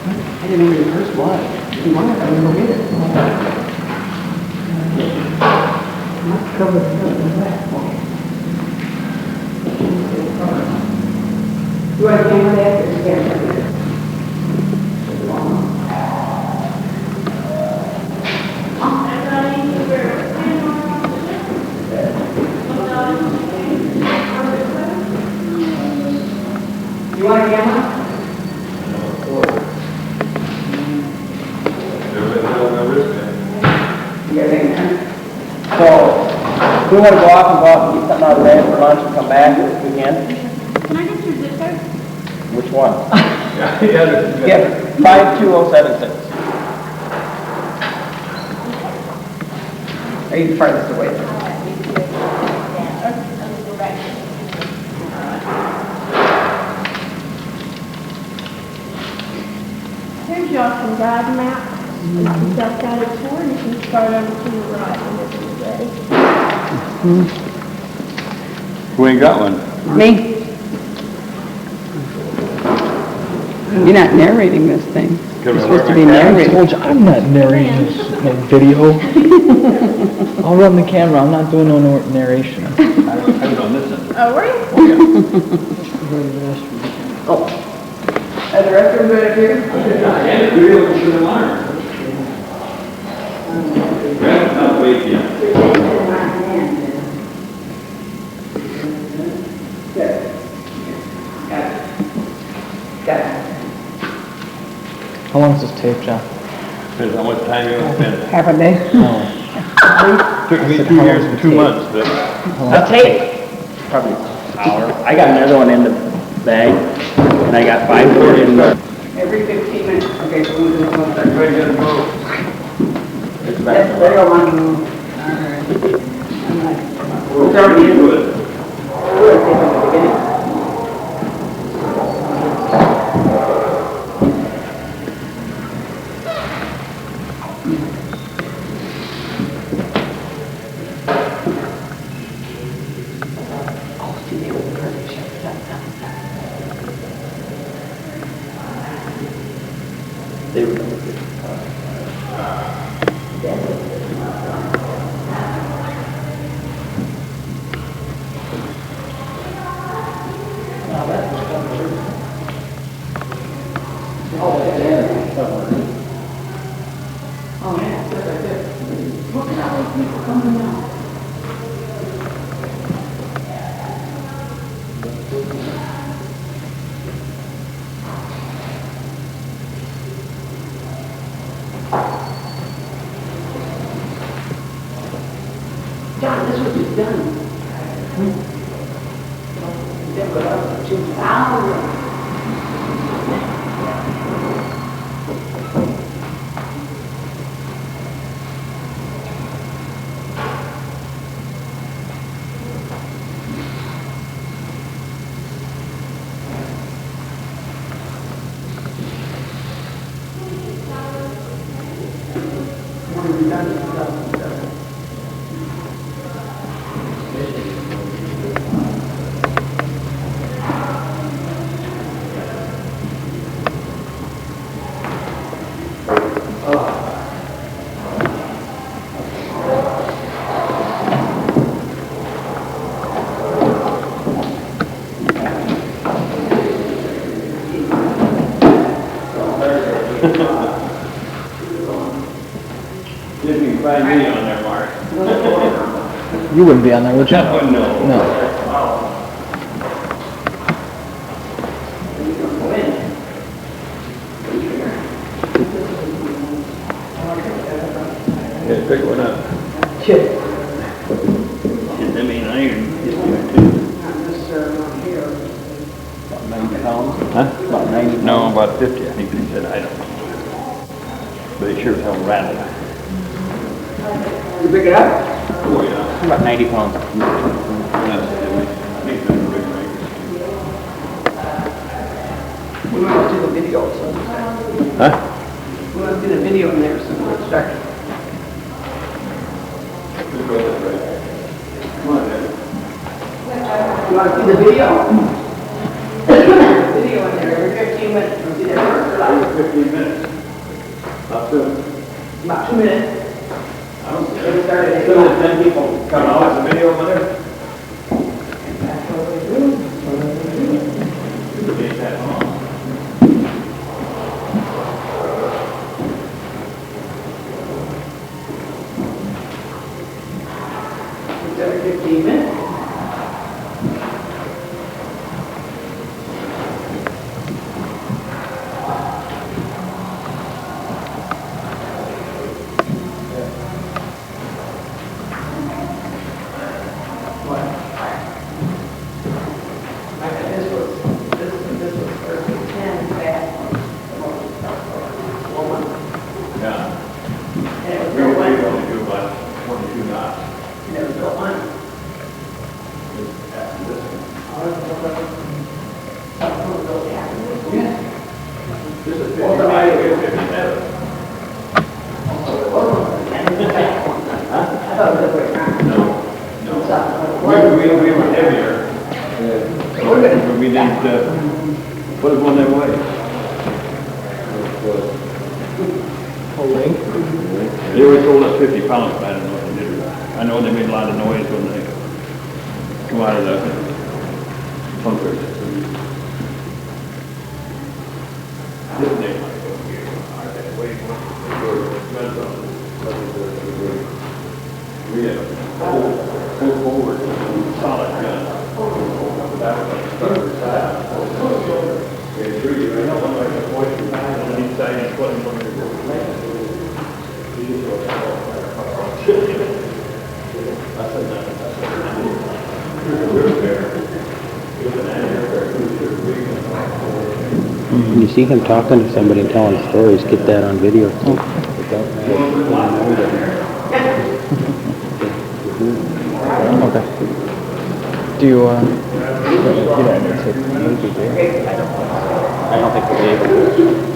I didn't know where your purse was. If you want it, I can go get it. Not covered in that. You want to came with that? Or you can't? You want a camera? So, we want to go out and get something out of there for lunch and come back if we can. Can I get your zip code? Which one? Yeah. Yeah, 52076. Are you farthest away? Here's y'all some guide maps. It's a self-guided tour, and you can start over to the right whenever you're ready. Who ain't got one? Me? You're not narrating this thing. You're supposed to be narrating. I'm not narrating this no video. I'll run the camera. I'm not doing no narration. I was on this end. Oh, were you? Oh. Are the restrooms right here? Yeah, we really should have learned. Grab not wait yet. How long does this take, John? Depends how much time you want to spend. Half a day? No. Took me 2 years and 2 months, but I'll take probably an hour. I got another one in the bag, and I got 5 more in the... Every 15 minutes. Okay, so we'll do one. everybody got to move. It's back. There you go, one. All right. It's already in. Good. Good, take it at the beginning. They were John, this was just done. They were up to 2 hours. Didn't you find me on there, Mark? You wouldn't be on there, would you? Oh, no. No. Yeah, pick one up. Chip. I mean, iron is good too. About 90 pounds. Huh? About 90. No, about 50, I think they said, I don't know. But it sure as hell rattled. You pick it up? Oh, yeah. About 90 pounds. That's it. I think that's a big thing. We want to do the video, so. Huh? We want to do the video in there, so we'll start. Just go this way. Come on, Ed. You want to see the video? Video in there every 15 minutes. You see that first? 15 minutes. How soon? About 2 minutes. I don't see It started at So 8 there's 10 people coming out the video over there? That's what we do. Ain't that long. 15 minutes. Yeah. And it was We no one. only do about 22 knots. And it was no one. After this one. This is 57. I thought it was the way around. No. We were heavier. But we didn't, put it one that way. They always told us 50 pounds, but I don't know what they did or not. I know they made a lot of noise when they come out of the bunkers. This day might go here. We had a full forward, solid gun. That was a starter side. We had three, right? One like a 45 on each side and 21 to the You see him talking to somebody and telling stories, get that on video. Okay. Do you, I don't think we're able to.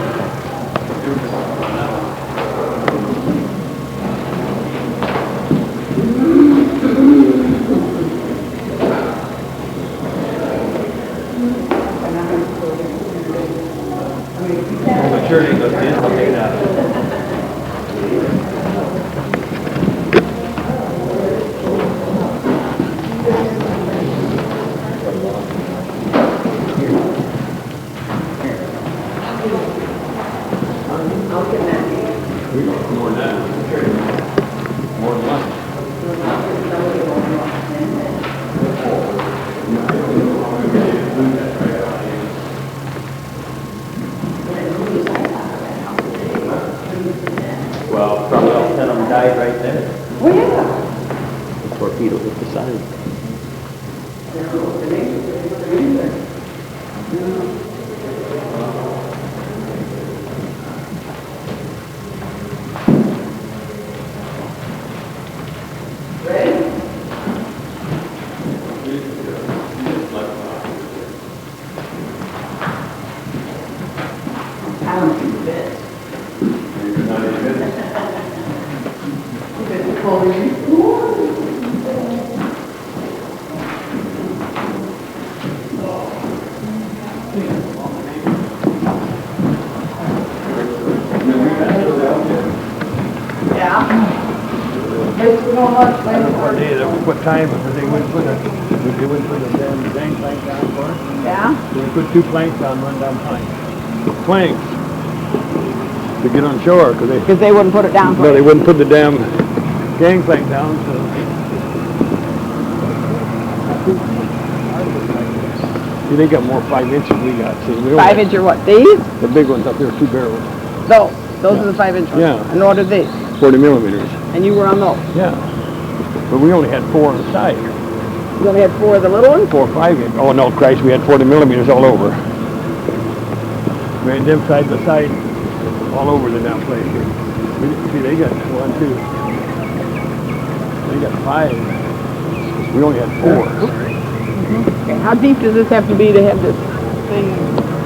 maturity goes in, I'll take it out. More than that. More than one. Well, probably all 10 of them died right there. Oh, yeah. The torpedo hit the side. I don't think this. I don't know what day, what time, but they wouldn't put a damn plank down for it. Yeah? They put 2 planks down, run down planks. Planks to get on shore, because Because they wouldn't put it down for they wouldn't put the damn gangplank down, so. See, they got more 5 inches we got, see. We only 5 had inch or what? These? the big ones up there, 2 barrels, No, those are the 5 inch ones. Yeah. And what are these? 40 millimeters. And you were on those. Yeah. But we only had 4 on the side. You only had 4 of the little ones? 4 or 5 inch. Oh no, Christ, we had 40 millimeters all over. We had them side by side all over the damn place here. See, they got 1, 2. They got 5. We only had 4. Okay. How deep does this have to be to have this thing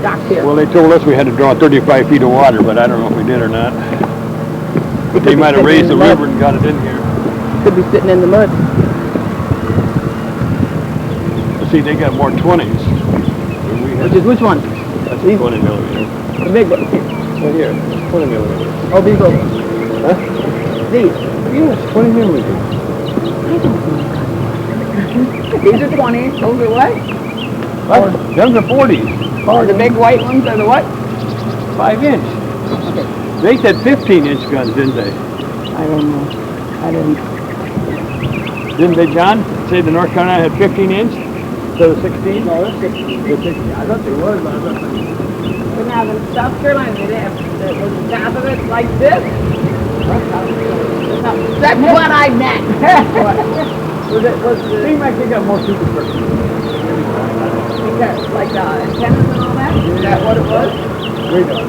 docked here? Well, they told us we had to draw 35 feet of water, but I don't know if we did or not. But they might have raised the river and got it in here. Could be sitting in the mud. See, they got more 20s. than we had. Which one? That's These- 20 millimeters. The big one here. Right here, 20 millimeters. Oh, these are, Huh? these. Yes, 20 millimeters. These are 20, those are what? What? Them's are 40s, The big white ones are the what? 5 inch. They said 15 inch guns, didn't they? I don't know. I didn't. Didn't they, John? Say the North Carolina had 15 inch instead of 16? No, that's 16. They're 16. I thought they were, but I'm not saying. But now the South Carolina, did they have, was the top of it like this? No, that's what I meant. Was it, was the, Seems like they got more superstructure. like the antennas and all that? Is that what it was? Radar.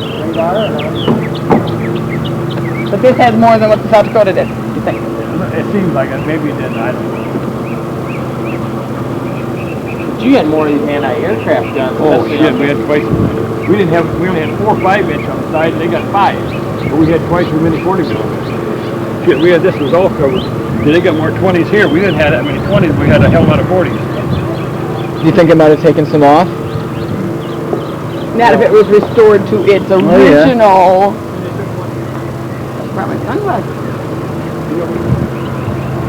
But this has more than what the South Dakota did, you think? It seems like it. Maybe it didn't. I don't know. But you had more of these anti-aircraft guns. Oh shit, we had twice. We only had 4 5 inch on the side, and they got 5. But we had twice as many 40 millimeters. Shit, we had this was all covered. They got more 20s here. We didn't have that many 20s. We had a hell lot of 40s. Do you think it might have taken some off? Not if it was restored to its yeah. original. Probably sunglasses.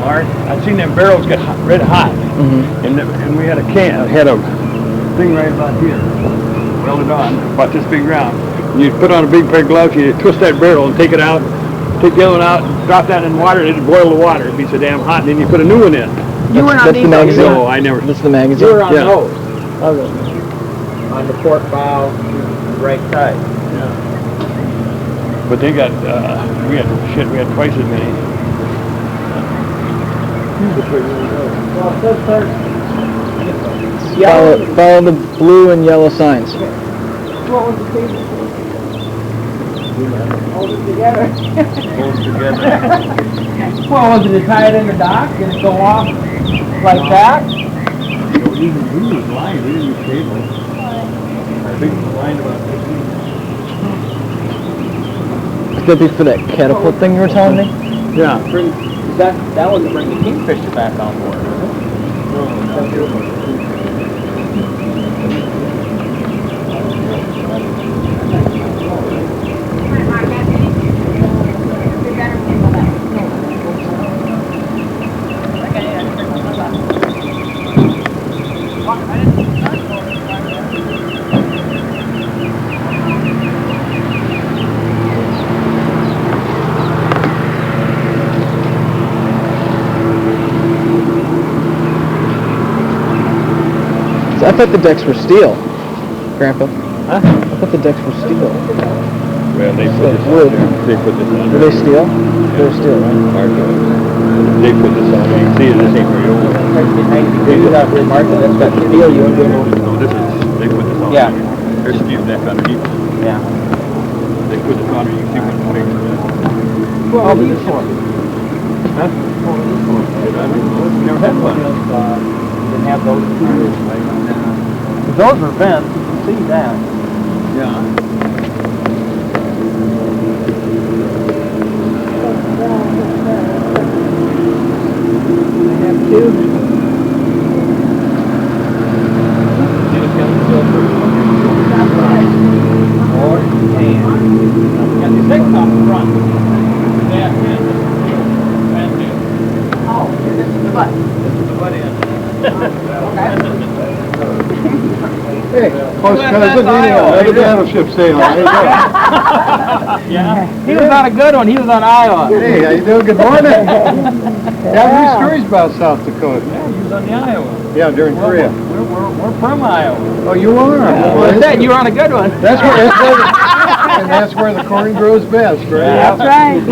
Mark, I've seen them barrels get hot, red hot, and we had a thing right about here, welded on, about this big round. You put on a big pair of gloves, you twist that barrel and take it out, take the other one out, drop that in water, and it'd boil the water. It'd be so damn hot, and then you put a new one in. You weren't on That's the these. magazine. No, I never. This is the magazine? You were on Yeah. those. On the port bow, right side. But they got, we had twice as many. Follow the blue and yellow signs. What was the table for? Hold it together. Hold together. Well, was it to tie it in the dock and it go off like that? We was lying, we didn't use cable. I think we were lying about 15. Could be for that catapult thing you were telling me? Yeah. That was to bring the Kingfisher back on board, wasn't it? I thought the decks were steel, Grandpa. Huh? I thought the decks were steel. Well, they put this Wood. on there. They put this on Were there. they steel? They were steel, right? Mark those. They put this on there. You can see this ain't very old. They do that with Martha, that's got steel, you would No, this is, they put this on Yeah. there. There's steel deck underneath. Yeah. They put this on there, you can see what the picture is. What was this for? Huh? I mean, we never had one. Didn't have those two. Those were vents, you can see that. Yeah. I have two. Or, and, got the six up front. Yeah, Oh, this is the butt. this is the butt end. Hey, close cousin, another battleship sailing. How you doing? Yeah, he was on a good one, he was on Iowa. Hey, how you doing? Good morning. Yeah, we stories about South Dakota. Yeah, he was on the Iowa. Yeah, during Korea. We're from Iowa. Oh, you are? Well, I said you were on a good one. That's where the corn grows best, right? That's right.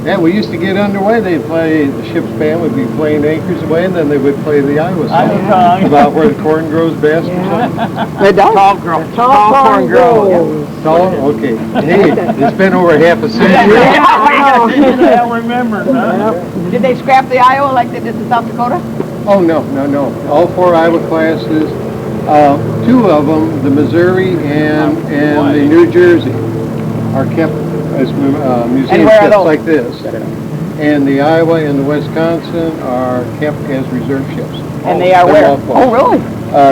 Yeah, we used to get underway. They'd play, the ship's band would be playing Anchors Away, and then they would play the Iowa song. About where the corn grows best or something. They don't? Tall corn grows. Tall? Okay. Hey, it's been over half a century. I remember, huh? Did they scrap the Iowa like they did the South Dakota? Oh, no. All 4 Iowa classes, 2 of them, the Missouri and the New Jersey, are kept as museum where are ships those? like this. And the Iowa and the Wisconsin are kept as reserve ships. And they are They're where? mothballed. Oh, really?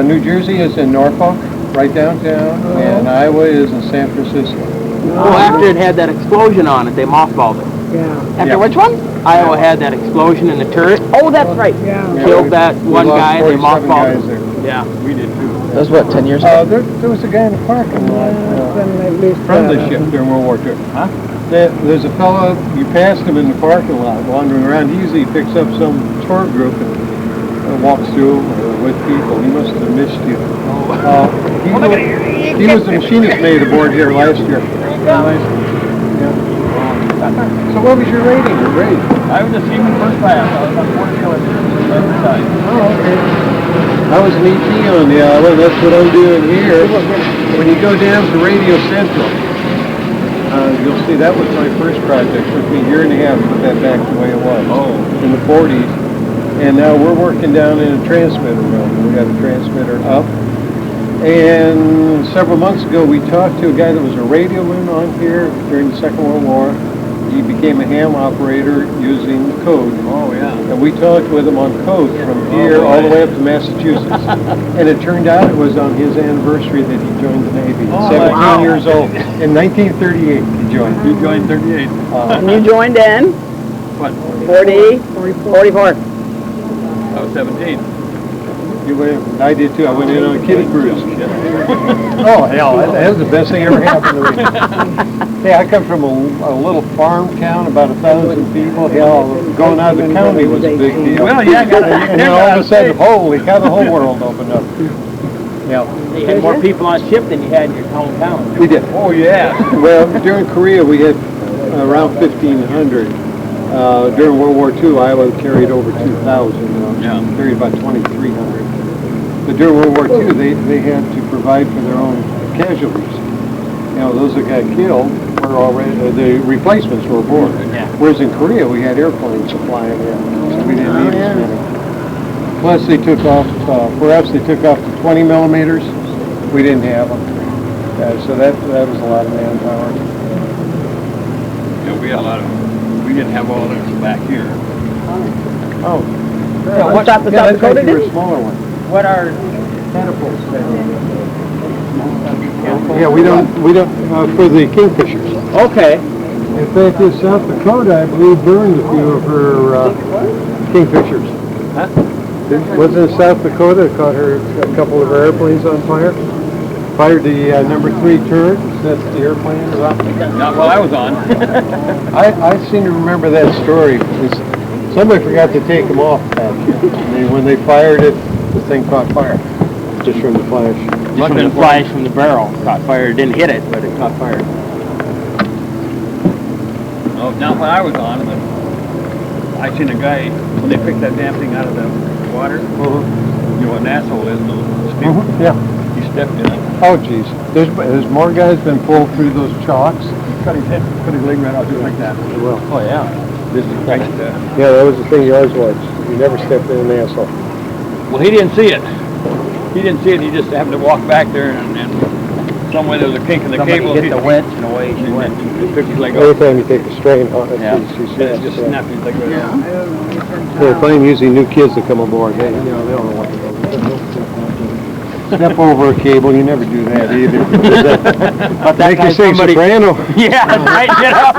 New Jersey is in Norfolk, right downtown, and Iowa is in San Francisco. Well, after it had that explosion on it, they mothballed it. Yeah. After which one? Iowa had that explosion in the turret, Oh, that's right. Yeah, killed that one lost guy, they 47 mothballed guys him. there. Yeah. We did too. That was what, 10 years ago? There was a guy in the parking lot Been at least, from the ship during World War II. Huh? There's a fellow, you passed him in the parking lot wandering around. He usually picks up some tour group and walks through with people. He must have missed you. He was the machinist mate aboard here last year. So what was your rating? Your grade? I was a seaman first class. I was on 40 on every side. Oh, okay. I was an ET on the island. That's what I'm doing here. When you go down to Radio Central, you'll see that was my first project. It took me a year and a half to put that back the way it was. Oh. In the 40s. And now we're working down in a transmitter room. We got a transmitter up. And several months ago, we talked to a guy that was a radioman on here during the Second World War. He became a ham operator using code. Oh, yeah. And we talked with him on code from here all the way up to Massachusetts. And it turned out it was on his anniversary that he joined the Navy. Oh, 17 wow. years old. In 1938, he joined. You joined 38. and you joined in What? 44. I was 17. You went, I did too. I went in on a kiddie cruise. Oh, Oh, hell, that was the best thing ever happened to me. Hey, I come from a little farm town, about 1,000 people. Hell, going out of the county was a big deal. Well, yeah, I got it. And then all of a sudden, holy cow, the whole world opened up. Yeah, You had more people on ship than you had in your hometown. we did. Oh, yeah. Well, during Korea, we had around 1,500. During World War II, Iowa carried over 2,000. Yeah. Carried about 2,300. But during World War II, they had to provide for their own casualties. You know, those that got killed were already, the replacements were aboard. Yeah. Whereas in Korea, we had airplanes flying in, so we didn't need as many. Plus, they took off, for us, they took off to 20 millimeters. We didn't have them. So that was a lot of manpower. Yeah, we had a lot of, we didn't have all this back here. Oh. South Dakota that's right, you were a didn't? smaller one. What are, Catapults. Yeah, we don't, for the Kingfishers. okay, In fact, in South Dakota, I believe, burned a few of her Kingfishers. Wasn't it South Dakota that caught her, a couple of her airplanes on fire? Fired the number 3 turret, that's the airplane. Not while I was on. I seem to remember that story. Somebody forgot to take them off. When they fired it, the thing caught fire, just from the flash. just from the flash from the barrel, caught fire, it didn't hit it, but it caught fire. Oh, not when I was on, but I seen a guy, when they picked that damn thing out of the water, you know what an asshole is, the steel. Yeah. He stepped in it. Oh, geez. There's more guys been pulled through those chalks. Cut his head, cut his leg right out just like that. Well, Oh, yeah. This is right, yeah, that was the thing you always watched. You never stepped in an asshole. well, he didn't see it. He didn't see it, he just happened to walk back there and somewhere there was a kink in the Somebody cable. hit the winch and away she went. He took his leg off. Anytime you take a strain on it, Yeah. you Yeah, just snapped his leg right off. They're finding usually new kids that come aboard. They don't know what to do. Step over a cable, you never do that either. But that Make guy, you sing somebody, soprano. yeah, that's right, get up.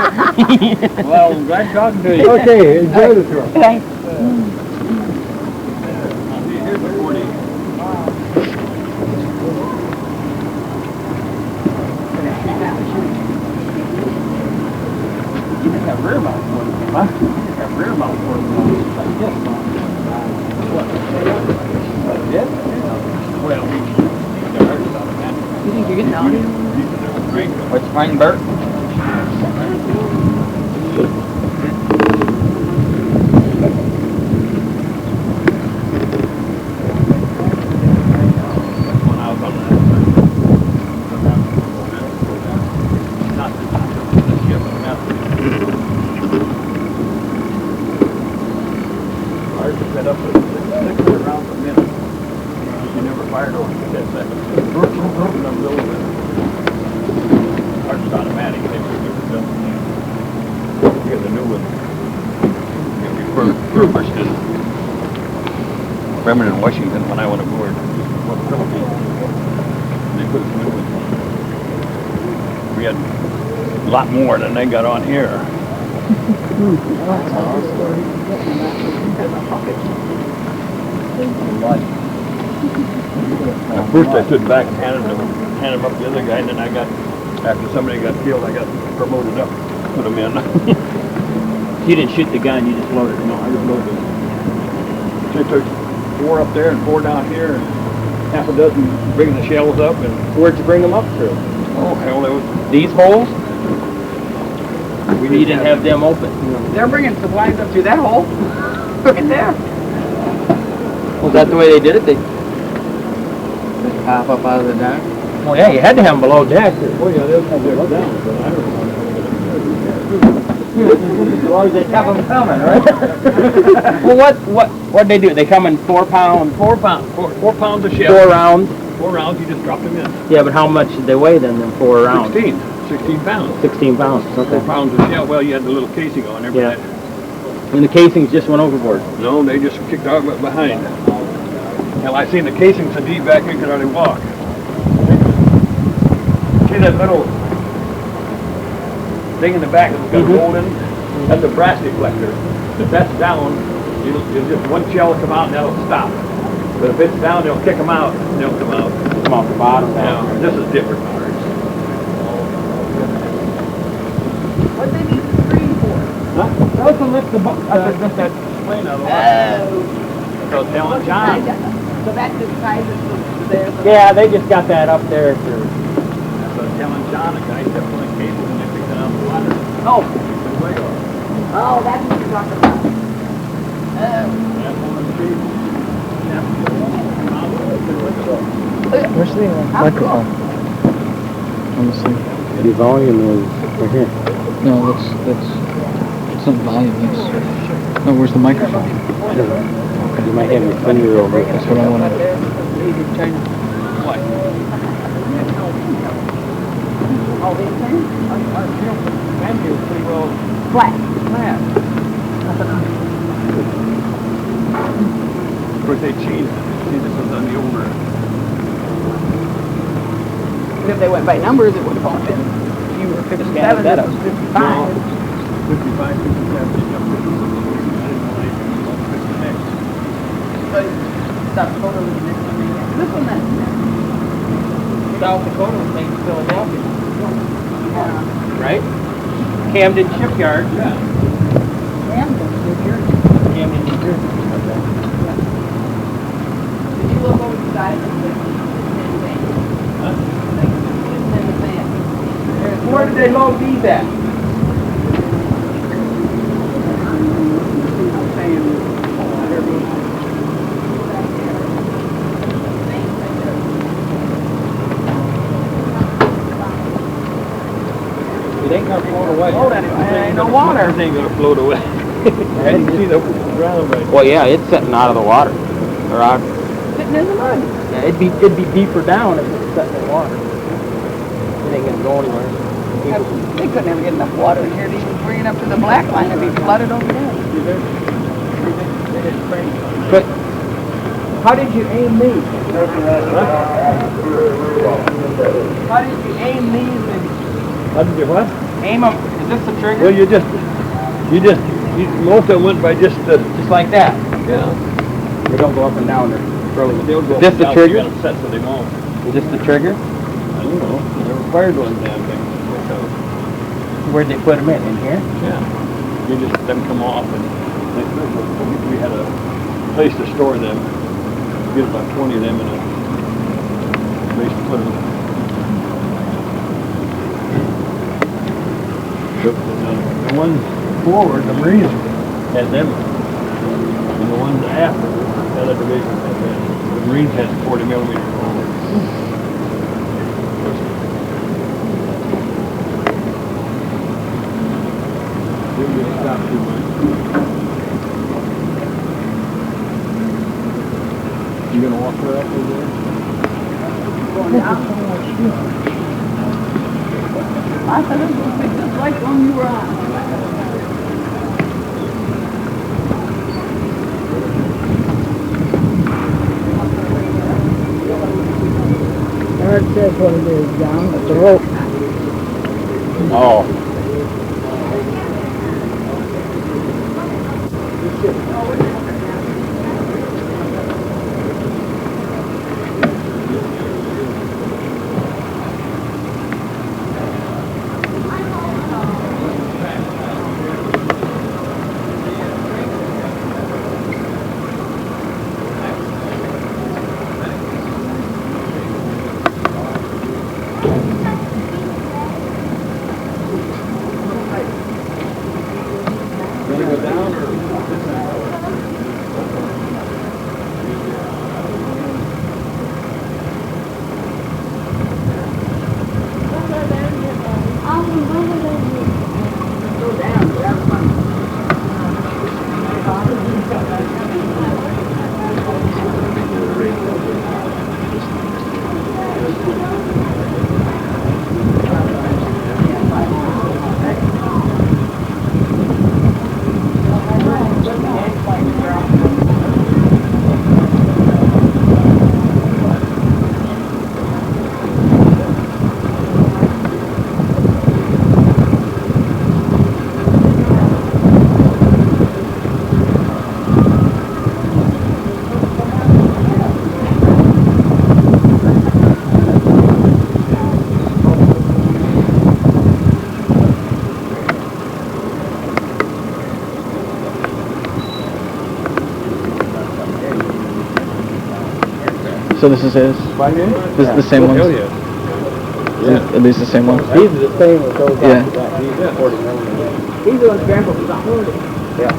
Well, I'm glad talking to you. Okay, enjoy the tour. Thanks. Here's the 40. You just have rear mount for it. Huh? You just have rear mount for it. Like this. Yes? Well, we started on that. You think you're getting out of here? What's fine, Bert? When I was on that. Not the ship, but not Ours is set up with 600 rounds a minute. You never fired over 10 seconds. Ours is automatic. They were Here's the new one. We first in Bremen, Washington, when I went aboard. Well, the Philippines. And they put some new ones on. We had A lot more than they got on here. At first I stood back and handed them up to the other guy, and then I got, after somebody got killed, I got promoted up, put them in. You didn't shoot the gun, you just loaded it. No, I just loaded it. They took 4 up there and 4 down here, and half a dozen bringing the shells up, and Where'd you bring them up through? oh hell, there was. These holes? You didn't have them open. They're bringing supplies up through that hole. Look at there. Was that the way they did it? They, Pop up out of the dock. well, yeah, you had to have them below deck. Oh yeah, they'll come there down, but I don't know. As long as they kept them coming, right? Well, what'd they do? They come in 4 pound, 4 pounds, 4 pounds of shell. 4 rounds? 4 rounds, you just drop them in. Yeah, but how much did they weigh then, them 4 rounds? 16 pounds. 16 pounds, 4 okay. pounds of shell. Well, you had the little casing on there, but Yeah. And the casings just went overboard. no, they just kicked out behind. Hell, I seen the casing so deep back you could hardly walk. See that little thing in the back that's got a hole in it? That's a brass deflector. If that's down, you'll just one shell will come out and that'll stop. But if it's down, they'll kick them out and they'll come out. Come off the bottom Now, down. this is different ours. What they need the screen for? Huh? That was to lift the that plane out of the water. So telling John. So that just ties it to there. So Yeah, they just got that up there for, So telling John, the guy kept pulling cables and they picked it out of the water. Oh, It's way off. oh, that's what you're talking about. Oh. That's one of the cables. Where's the microphone? On the sleeve. the volume was right here. No, that's it's not volume. It's no. Where's the microphone? I don't know. You might have your finger over it. That's what I want to. What? Oh, they turn? Bamboo is pretty well Flat. flat. Of course, they changed it. See, this was on the older. But if they went by numbers, it would have all been fewer. 57, that up. 55. 55, 57, 56. I didn't know anything about 56. So South Dakota was the next one they got. This one that's next. South Dakota was made in Philadelphia, Yeah. right? Camden Shipyard. Yeah. Camden, New Jersey. Camden, New Jersey. Did you look over the side of the van? Huh? Where did they load these at? It ain't gonna float away. Ain't no water. This ain't gonna float away. I didn't see the ground right. Well, yeah, it's setting out of the water. Or out. Sitting in the mud. Yeah, it'd be deeper down if it's setting in the water. It ain't gonna go anywhere. They couldn't ever get enough water in here to even bring it up to the black line. It'd be flooded over there. But how did you aim these? How did you aim these and How did you what? aim them? Is this the trigger? Well, most of them went by just the, Just like that. yeah. They don't go up and down. They're frozen. They'll go Is this the down, trigger? you gotta set so they won't. Is this the trigger? I don't know. Never fired one damn thing. Where'd they put them in here? Yeah. You just let them come off and we had a place to store them. Get about 20 of them in a place to put them. The ones forward, the Marines had them. And the ones after, the other division had them. The Marines had 40 millimeter forward. Didn't get stopped too much. You gonna walk her up over there? I thought it was just like the one you were on. There it says what it is, John, it's a rope. Oh. So this is his? This is the same one? Hell yeah. Are these the same ones? These are the same as those Yeah. after that. These are 40 millimeters. These are the grandpa was on. Yeah.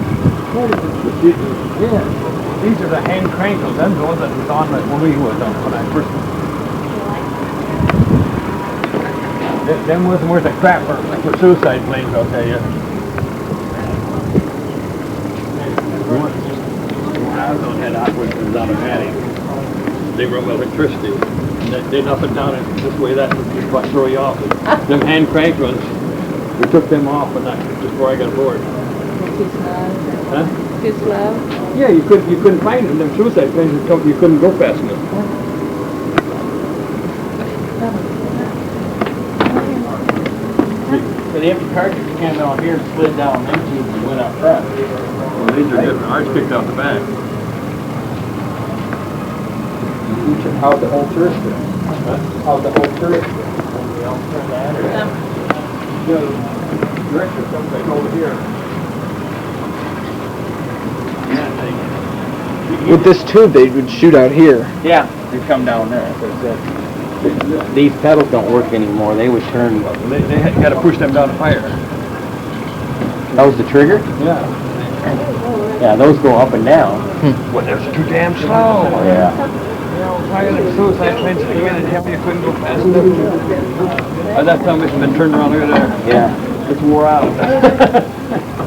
These are the hand crankles. Them the ones that was on when we was on when I first. Them wasn't worth a crap for suicide planes, I'll tell you. I was on head outwards and automatic. They run electricity. And they'd up and down and this way that would just about throw you off. Them hand crank ones, we took them off and just before I got aboard. Huh? Too slow. Yeah, you couldn't find them. Them suicide planes would come, you couldn't go fast enough. So the empty cartridge came down here, slid down them tubes and went up front. Well, these are different. Ours kicked out the back. How'd the whole turret fit? How'd the whole turret fit? When we all turned that or? You know, the director comes back over here. With this tube, they would shoot out here. Yeah, they come down there. So it's these pedals don't work anymore. They would turn. They had to push them down the fire. That was the trigger? Yeah. Yeah, those go up and down. Well, they're too damn slow. Yeah. You know, I got a suicide planes came in and tell me you couldn't go fast enough. By that time, it's been turned around over there. Yeah. It's wore out.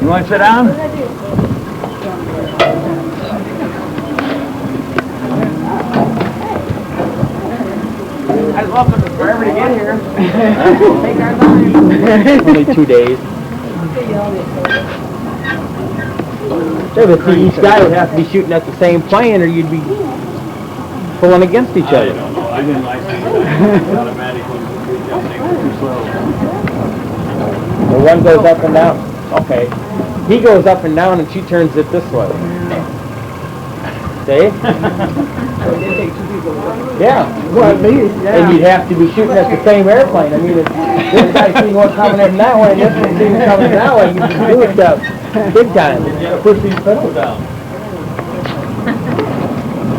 You want to sit down? I'd love them forever to get here. Take our time. Only 2 days. Yeah, but see, each guy would have to be shooting at the same plane or you'd be pulling against each I other. don't know. I didn't like the automatic ones. They were too slow. The one goes up and down. Okay. He goes up and down and she turns it this way. See? Yeah. Well, and you'd have to be shooting at the same airplane. I mean, if this guy sees one coming in that way and this one sees it coming that way, you can do it big time. You gotta push these pedals down.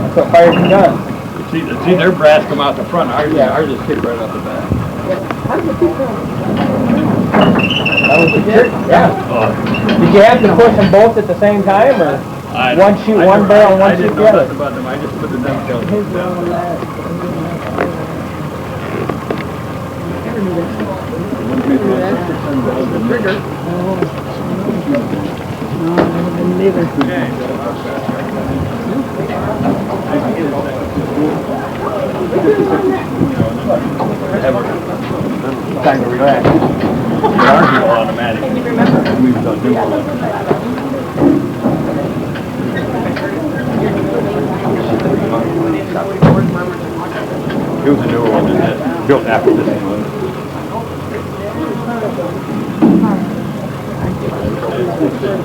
That's what fires and guns. See, their brass come out the front. Ours just kick right out the back. That was the trick. Yeah. Did you have to push them both at the same time, or one shoot one barrel and one shoot the other? I didn't know nothing about them. I just put the dump down. Time to relax. Ours is all automatic. Can you remember? We've done new ones. It was a newer one than that, built after this one.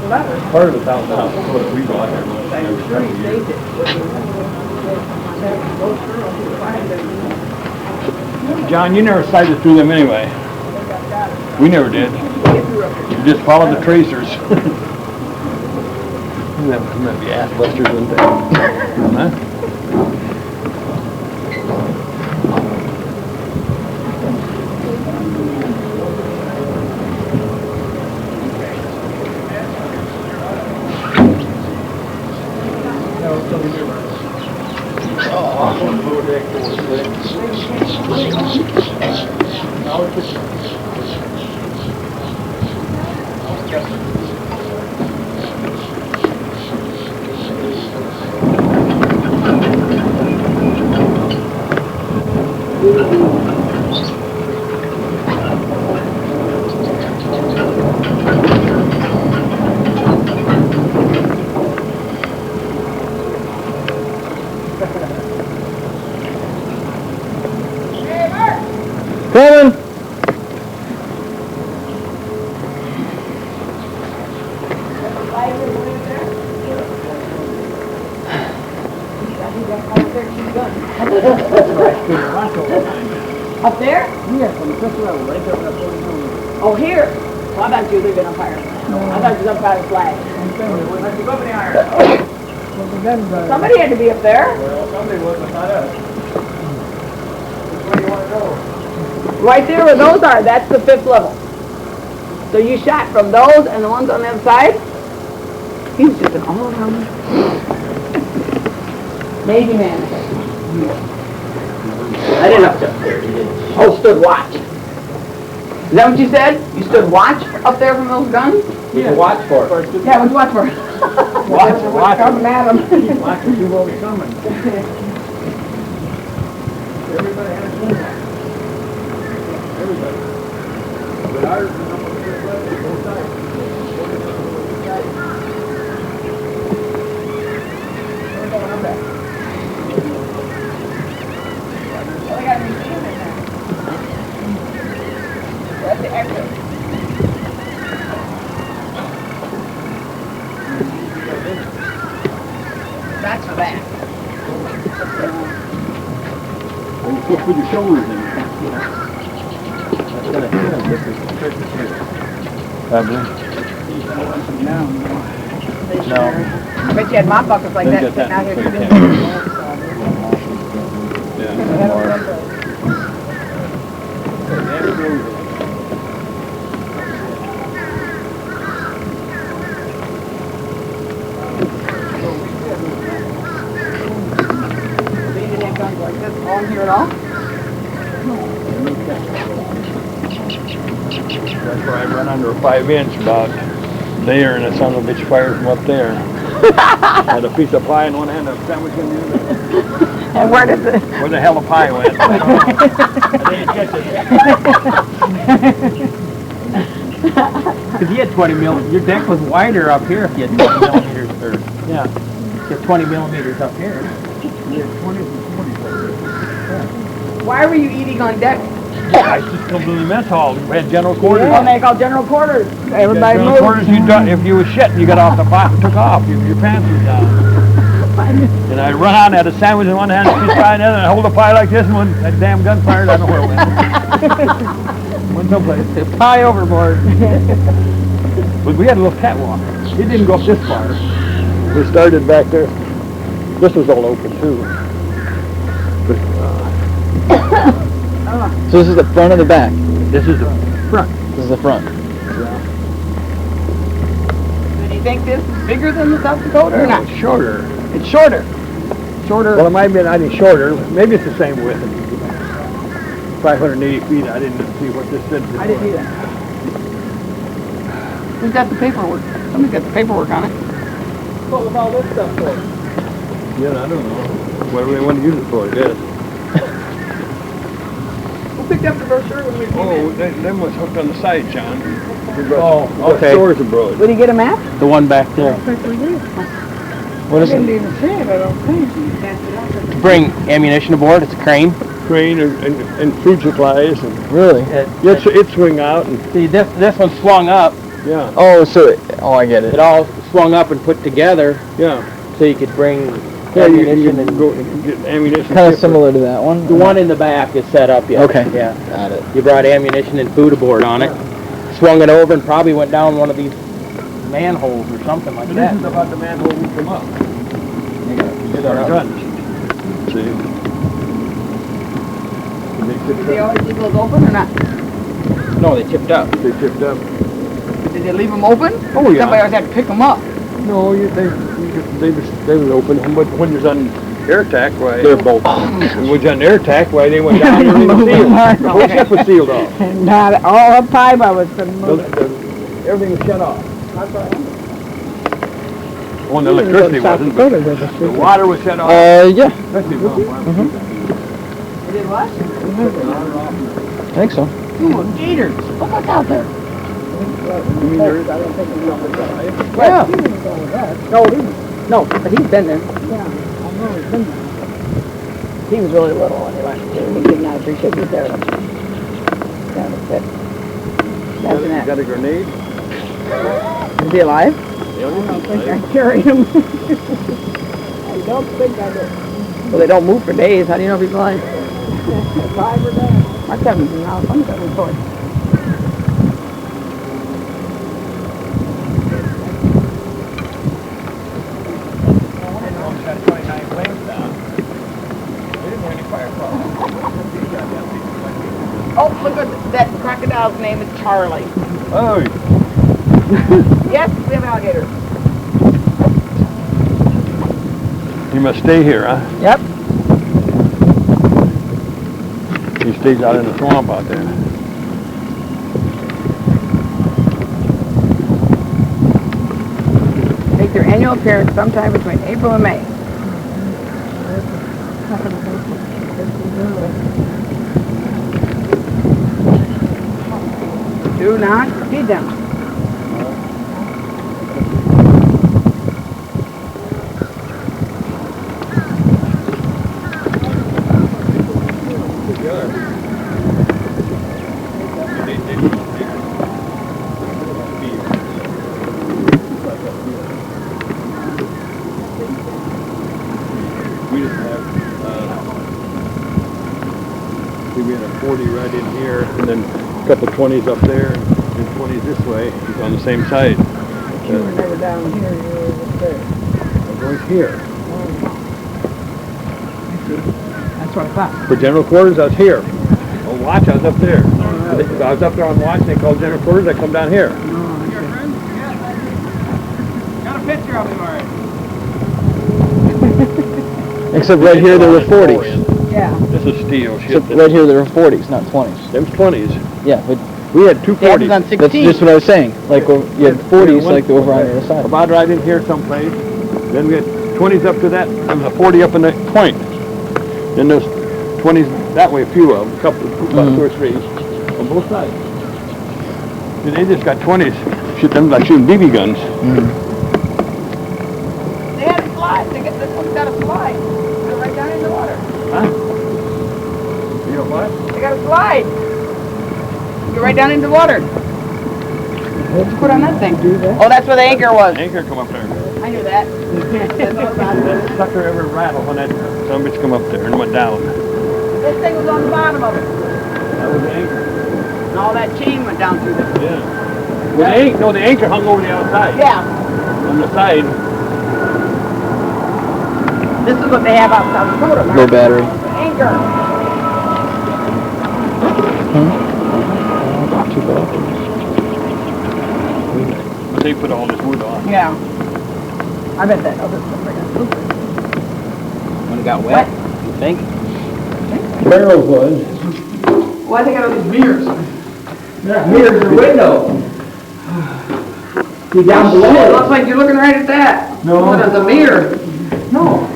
Part of it's out now, what we bought there. I'm sure he saved it. John, you never cited through them anyway. We never did. You just followed the tracers. You might be ass busters and things. Huh? Coming! Up there? Yeah, from the fifth level, right there, where that Oh, here? Well, I thought you were leaving up higher. I thought you was up by the flag. Somebody had to be up there. Well, somebody was, but not us. Which way do you want to go? Right there where those are, that's the fifth level. So you shot from those and the ones on the other side? He was just an all-around Navy man. I didn't have to up there, he did. Oh, stood watch. Is that what you said? You stood watch up there from those guns? Yeah. Watch for it. Yeah, what'd you watch for? Watch. Coming at them. Watch and see what was coming. Everybody had a swing. Everybody. But ours is up on the fifth level, both sides. That's the exit. That's for that. And you put your shoulders in. No. I bet you had mop buckets like that sitting out here. They didn't have guns like this on here at all? That's where I run under a 5-inch about there, and the son of a bitch fired from up there. Had a piece of pie in one hand, a sandwich in the other. And where does it? Where the hell the pie went? I didn't catch it. Because you had 20 mil, your deck was wider up here if you had 20 millimeters, or, yeah, you had 20 millimeters up here. Why were you eating on deck? I just come to the mess hall. We had general quarters. Oh, they call general quarters. Everybody General moves. quarters, if you was shitting, you got off the pie, took off, your pants was down. And I run out and had a sandwich in one hand, a piece of pie in the other, and I hold the pie like this, and when that damn gun fired, I don't know where it went. Went someplace. Pie overboard. But we had a little catwalk. It didn't go up this far. We started back there. This was all open too. But, So this is the front or the back? this is the front. This is the front. Do you think this is bigger than the South Dakota or not? It's shorter. It's shorter. Shorter. Well, it might have been, I think, shorter. Maybe it's the same width. 580 feet. I didn't see what this said before. I didn't either. Who's got the paperwork? Somebody's got the paperwork on it. What was all this stuff for? Yeah, I don't know. Whatever they want to use it for, I guess. Who picked up the brochure when we came Oh, in? them was hooked on the side, John. Oh, okay. Stores abroad. Did he get a map? The one back there. What is it? even see it, I don't think. To bring ammunition aboard, it's a crane. Crane and food supplies and Really? it swing out and See, this one swung up. yeah. Oh, so Oh, I get It it. all swung up and put together Yeah. so you could bring Yeah, you ammunition can and... go and get ammunition. Kind of shipper. similar to that one. The one in the back is set up yet. Okay. Yeah. Got it. You brought ammunition and food aboard on it, swung it over and probably went down one of these manholes or something like But that. this is about the manhole we come up. Get our guns. See? Did they always leave those open or not? No, they tipped up. They tipped up. Did they leave them open? Oh, yeah. Somebody always had to pick them up. No, they was open, but when you're on air attack, why? They're both. When was on air attack, why they went down there and they were sealed. The whole ship was sealed off. Not all up high, but was Everything was shut off. Well, the electricity wasn't, but the water was shut off. Yeah, Especially when- Did what? I think so. Ooh, gators. Look what's out there. You mean there is, I don't think there's nothing alive. Yeah. No, but he's been there. Yeah, I know he's been there. He was really little when he went. He did not appreciate he was there. That was it. That's an Got a grenade? Is he alive? They don't think I carry him. I don't think I do. Well, they don't move for days. How do you know if he's alive? Alive or dead? My cousin's in the house. I'm going to report. Oh, look at that crocodile's name is Charlie. Oh, Yes, we have alligators. he must stay here, huh? Yep. He stays out in the swamp out there. Make their annual appearance sometime between April and May. Do not feed them. We just have, we had a 40 right in here, and then a couple 20s up there, and 20s this way, on the same side. You were never down here, you were up there. Right here. That's what I thought. For general quarters, I was here. On watch, I was up there. I was up there on watch, and they called general quarters, I come down here. Got a picture of him already. Except right here there were 40s. Yeah. This is steel. Except right here there were 40s, not 20s. Them's 20s. Yeah, but We had two That was 40s. on that's 16. just what I was saying. Like, you had 40s like over on the other side. About right in here someplace. Then we had 20s up to that, and a 40 up in the point. Then there's 20s that way, a few of them, a couple, about 2 or 3, on both sides. And they just got 20s. Shoot them like shooting BB guns. They had a slide. They get this one's got a slide. Go right down in the water. Huh? You know what? They got a slide. Go right down into the water. What'd you put on that thing? Oh, that's where the anchor was. Anchor come up there. I knew that. That sucker ever rattled when that some bitch come up there and went down. This thing was on the bottom of it. That was the anchor. And all that chain went down through there. Yeah. Well, the anchor hung over the outside. Yeah. On the side. This is what they have out South Dakota. Low battery. Anchor. Not too bad. But they put all this wood on. Yeah. I bet that other stuff right now. When it got wet, you think? Barrel was. Well, I think I know these mirrors. Here's the window. See down It looks like you're looking right at that. No. Oh, there's a mirror. No.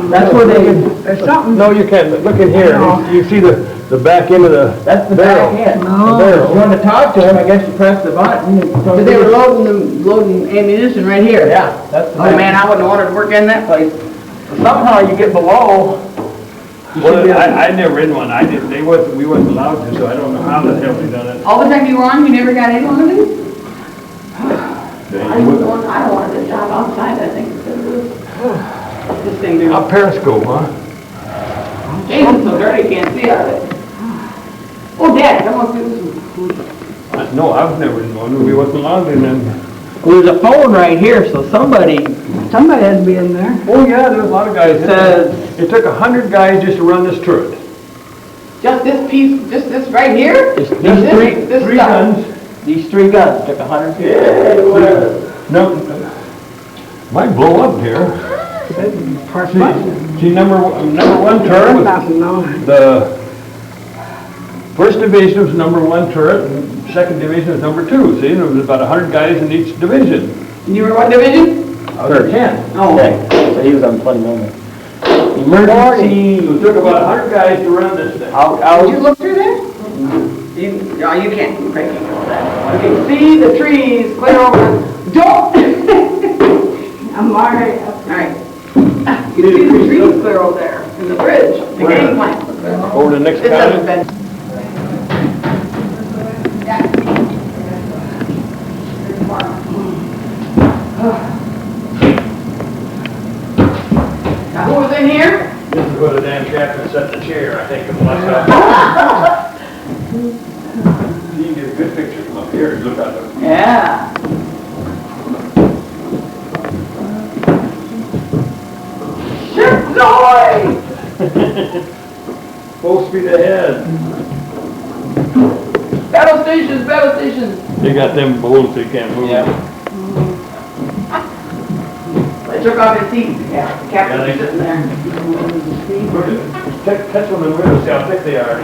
That's where they, There's something. No, you can't. Look in here. You see the back end of the that's the barrel. back end. No. The barrel. If you want to talk to him, I guess you press the button. But they were loading ammunition right here. Yeah, that's the Oh man, I wouldn't want to work in that place. Somehow you get below. Well, I never in one. I didn't. We wasn't allowed to, so I don't know how the hell they done it. All the time you were on, you never got anyone to do? I don't want this job outside, I think. This thing, dude. A periscope, huh? Jason's so dirty, can't see out of it. Oh, Dad, come on through this. No, I've never known, we wasn't allowed in them. Well, there's a phone right here, so somebody, Somebody has to be in there. Oh, yeah, there's a lot of guys. in there. Says- It took 100 guys just to run this turret. Just this piece, just this right here? Just these This- this Three stuff. guns. these 3 guns took 100 people. No, might blow up here. See, number one turret, the first division was number 1 turret, and second division was number 2. See, there was about 100 guys in each division. You were what division? I was 10. Oh. Okay, so he was on 20 millimeter. Emergency, So it took about 100 guys to run this thing. Did you look through there? No, you can't. Okay, you know that. You can see the trees clear over. Don't! I'm all right. All right. You can see the trees clear over there in the bridge, the Where? gangplank. Over the next This hasn't county. been. Now, who was in here? This is where the damn captain set the chair, I think, and left You can get a good picture from up here, look at them. Yeah. Ship noise! Full speed ahead. Battle stations, battle stations. They got them bolts, they can't move. They took off his seat. Yeah, the Yeah, captain's they- sitting there. Look at, touch on the windows, see how thick they are.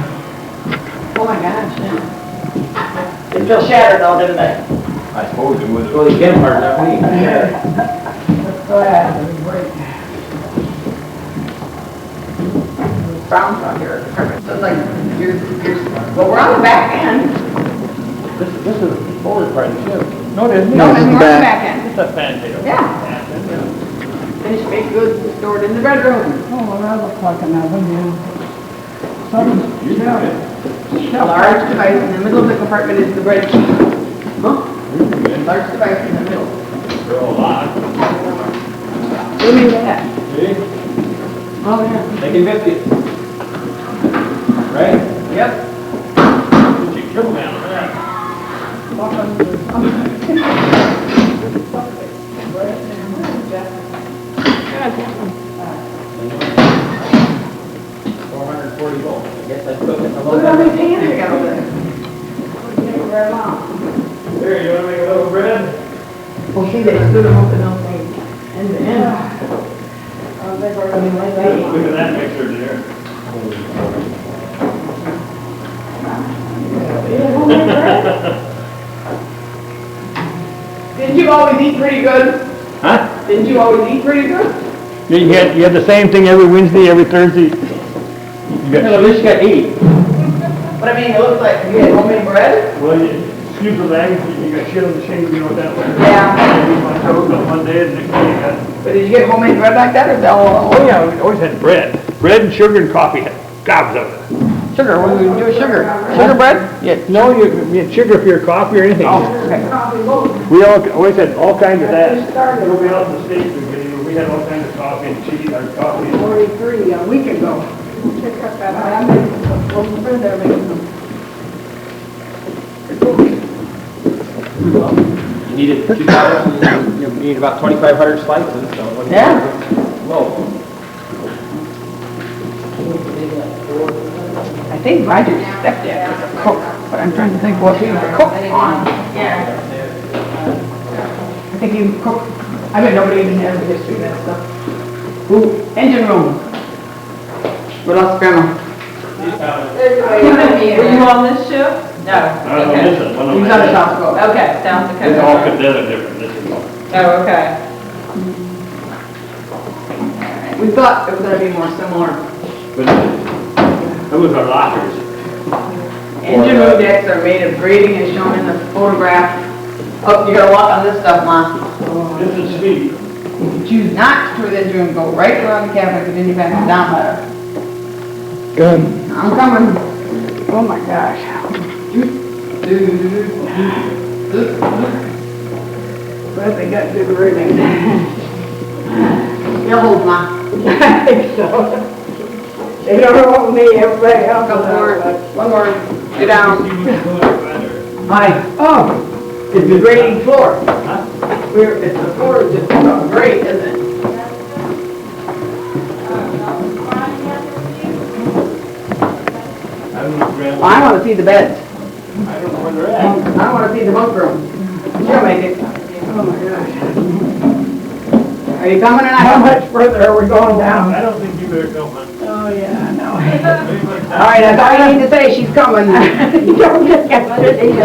Oh my gosh, yeah. They feel shattered though, didn't they? I suppose it would. well, you get hard enough, we Go ahead, break. Brown truck here, perfect. So it's like, well, we're on the back end. This is the forward part of the ship. No, it isn't. No, we're on the back end. It's a fantail. Yeah. Finished baked goods stored in the bedroom. Oh, that looks like an oven, yeah. A large device in the middle of the compartment is the bridge. Huh? Large device in the middle. They're a lot. What do you mean by that? See? Oh, yeah. They can 50 it. Right? Yep. You kill them out of that. volts. I guess I took it a Look little at how bit. many pans we got over there. Very long. Here, you wanna make a little bread? Well, see, they stood them up and all things. And then. They've already like that. Look at that mixer there. Didn't you always eat pretty good? Huh? Didn't you always eat pretty good? You had the same thing every Wednesday, every Thursday. You At got, least you got 8. But I mean, it looks like you had homemade bread? well, excuse the language, you got shit on the shingle, you know what that was? Yeah. You find toast on one day, and the next day you got. But did you get homemade bread like that or is that all? Oh, yeah, we always had bread. Bread and sugar and coffee, gobs of it. Sugar, what do we do with sugar? Sugar bread? Yeah, no, you had sugar for your coffee or anything. Oh, okay. We always had all kinds of that. Nobody else in the States was getting, we had all kinds of coffee and cheese, or coffee. 43, a week ago. Pick up that, I made some bread there, making them. You needed 2,000, you need about 2,500 slices, so. what do you- Yeah. Whoa. I think Roger's stepdad was a cook, but I'm trying to think what he was a cook on. Yeah. I think he cooked, I bet nobody even knows the history of that stuff. Ooh, engine room. We lost grandma. Were you on this ship? No. I don't know, this is one of He was my. on the South Dakota. Okay, South It's all Dakota. considered different, this is all. Oh, okay. We thought it was gonna be more similar. But those are lockers. Engine room decks are made of grating as shown in the photograph. Oh, you gotta walk on this stuff, Ma. This is speed. If you choose not to tour the engine room, go right around the cabin, and then you back the down ladder. Good. I'm coming. Oh my gosh. Well, bet they got good ribbon. You'll hold my. I think so. They don't want me, everybody else. Couple more, one more, get down. Hi. Oh, It's the grading floor. It's the floor is just great, isn't it? I want to see the beds. I don't know where they're at. I want to see the bunk room. She'll make it. oh my gosh. Are you coming tonight? How much further are we going down? I don't think you better come, man. Oh, yeah, I know. All right, that's all you need to say, she's coming. You don't get that,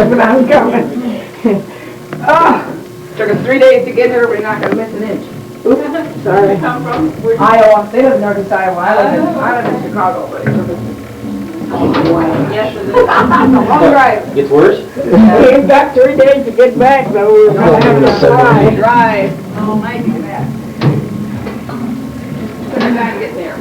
but I'm coming. Ah, took us 3 days to get here, we're not gonna miss an inch. Oops, sorry. Iowa, they live in Northeast Iowa, I live in Chicago, but it took us a long Yes, it is. drive. Gets worse? We've got 3 days to get back, though. We're gonna have to fly. Drive all night to get back. Took our time to get there.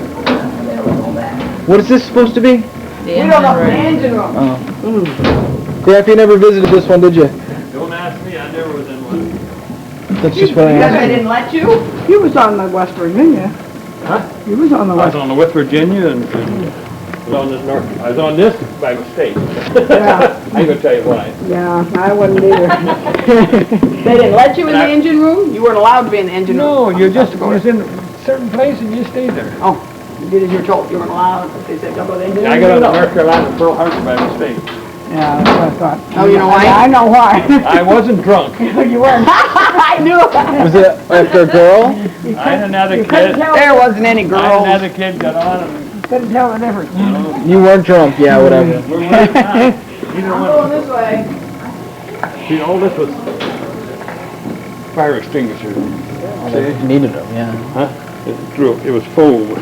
What is this supposed to be? We don't know, the engine room. Oh. Graf, you never visited this one, did you? Don't ask me, I never was in one. That's just what I Because I asked. didn't let you? He was on the West Virginia. Huh? He was on the I was West. on the West Virginia and was on this north, I was on this by mistake. Yeah. I ain't gonna tell you why. Yeah, I wouldn't either. They didn't let you in the engine room? You weren't allowed to be in the engine room? No, you just, was in a certain place and you stayed there. Oh, you did as you were told, you weren't allowed, they said, don't go to the engine room. I got on You the know. North Carolina Pearl Harbor by mistake. Yeah, that's what I thought. Oh, you know why? I know why. I wasn't drunk. You weren't. I knew it. Was it after a girl? I had another You couldn't kid, tell, There wasn't any I had girls. another kid got on and, couldn't tell the difference. You weren't drunk, yeah, whatever. we're not. Either I'm one. going this way. See, all this was fire extinguishers. You needed them, yeah. Huh? It was foam.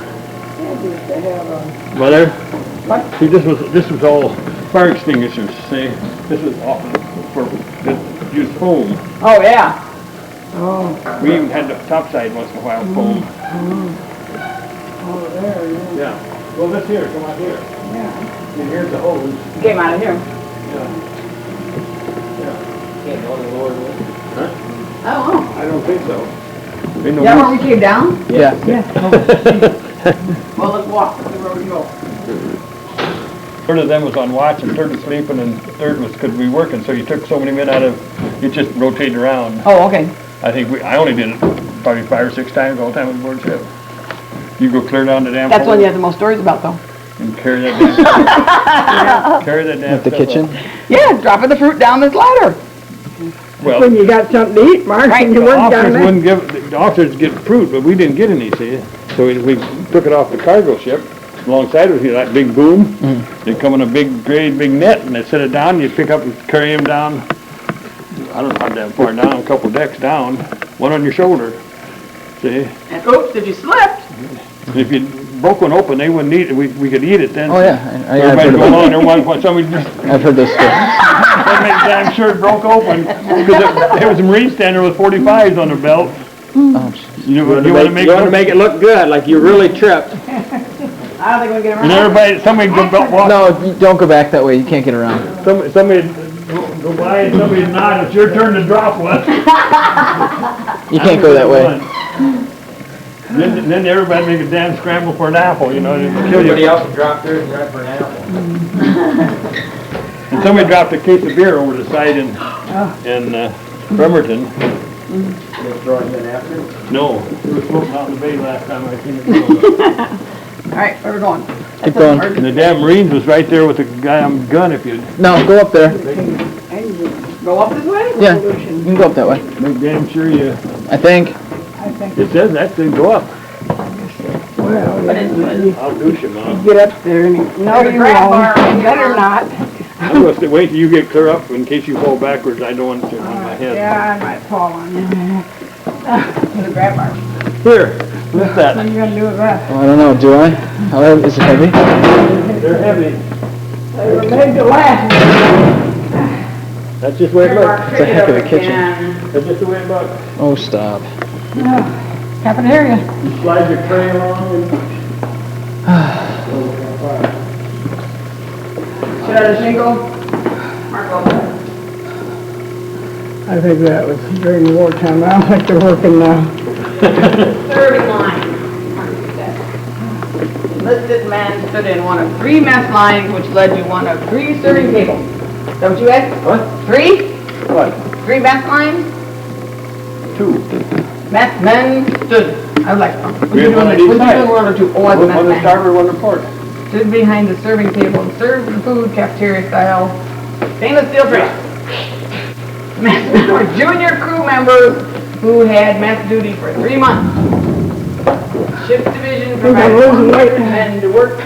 Mother? See, this was all fire extinguishers, see? This was all for, this used foam. Oh, yeah. Oh, We even had the top side once in a while foam. oh, there, yeah. Yeah. Well, this here, come out here. Yeah. And here's the hose. Came out of here. Can't go on the lower one. I don't know. I don't think so. Ain't no Yeah, use. where we came down? Yeah. Well, let's walk, let's see where we go. Third of them was on watch and third was sleeping and third was, because we working, so you took so many men out of, you just rotated around. Oh, okay. I think I only did it probably 5 or 6 times all the time with board ship. You go clear down the damn That's pole one you have the most stories about, though. and carry that damn, carry that damn At the stuff up. kitchen? Yeah, dropping the fruit down this ladder. Well, When you got something to eat, Mark, and you the weren't down officers there. wouldn't give, the officers get fruit, but we didn't get any, see? So we took it off the cargo ship. Alongside of it, that big boom. They come in a big grade, big net, and they set it down. You pick up and carry them down. I don't know how damn far down, a couple decks down, one on your shoulder. See? And oops, if you slipped. If you broke one open, they wouldn't eat it. We could eat it then. Oh, yeah. I've Everybody heard go along about there, somebody just, I've heard those stories. somebody damn sure it broke open. Because there was a Marine standing with 45s on their belt. Oh, jeez. You want to make You wanna make it look good, like you really tripped. I don't think we can get And around. everybody, somebody go walk. No, you don't go back that way. You can't get around. Somebody go by and somebody nod, it's your turn to drop one. You can't go that way. Then everybody make a damn scramble for an apple, you know, and kill Everybody you. else would drop theirs and drive for an apple. And somebody dropped a case of beer over the side in Bremerton. They throw it in after. No, it was floating out in the bay last time I seen it go. All right, where we going? Keep going. And the damn Marines was right there with the guy on the gun if you'd. No, go up there. Go up this way? Yeah, you can go up that way. Make damn sure you, I think. it says that thing go up. Well, yeah, I'll douche him, Mom. you get up there and, no, you grab won't. bar. You better not. I'm gonna say, wait till you get clear up in case you fall backwards. I don't want it to on my head. Yeah, I might fall on you. The grab bar. Here, lift What that. are you gonna do with that? Oh, I don't know. Do I? How heavy? Is it heavy? They're heavy. They were made to last. That's just the way it looks. It's a heck of a kitchen. That's just the way it looks. Oh, stop. Cafeteria. You slide your tray along and... Should I just shingle? Mark over. I think that was during wartime. I don't think they're working now. Serving line. Enlisted men stood in one of 3 mess lines, which led to one of 3 serving tables. Is that what you had? What? 3? What? 3 mess lines? 2. Mess men stood. I was like, what We you had one on doing? each What you side. doing? One or two? Oh, it's One mess on the men. starboard, one on the port. Stood behind the serving table and served the food cafeteria style, stainless steel tray. Mess men were junior crew members who had mess duty for 3 months. Ship division I'm provided losing weight. men to work.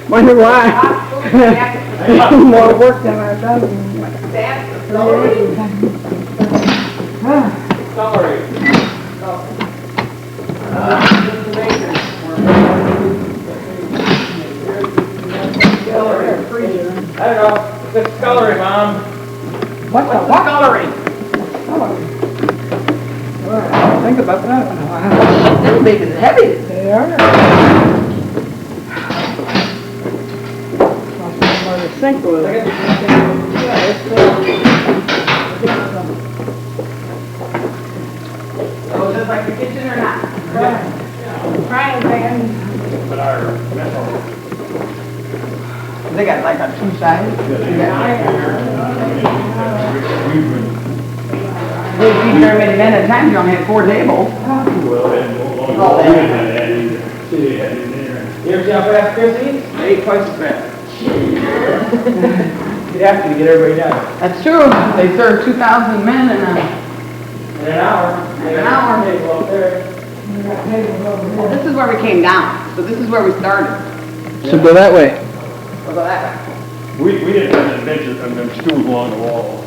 Wonder why. More work than I've done. Sorry. I don't know, the scullery, Mom. What's the what? Coloring. Well, think about that. Little big is heavy. They are. By the sink with it. So is this like the kitchen or not? Frying pan. But our metal. They got like on 2 sides. We feed very many men at a time, you only had 4 tables. Well, and we didn't have that either. City had it in there. You ever see how fast Chris eats? They eat twice as fast. You'd have to get everybody down. That's true. They serve 2,000 men in In an hour. In an hour. Table up there. Well, this is where we came down. So this is where we started. So go that way. We'll go that way. We didn't have the benches and them stools along the wall.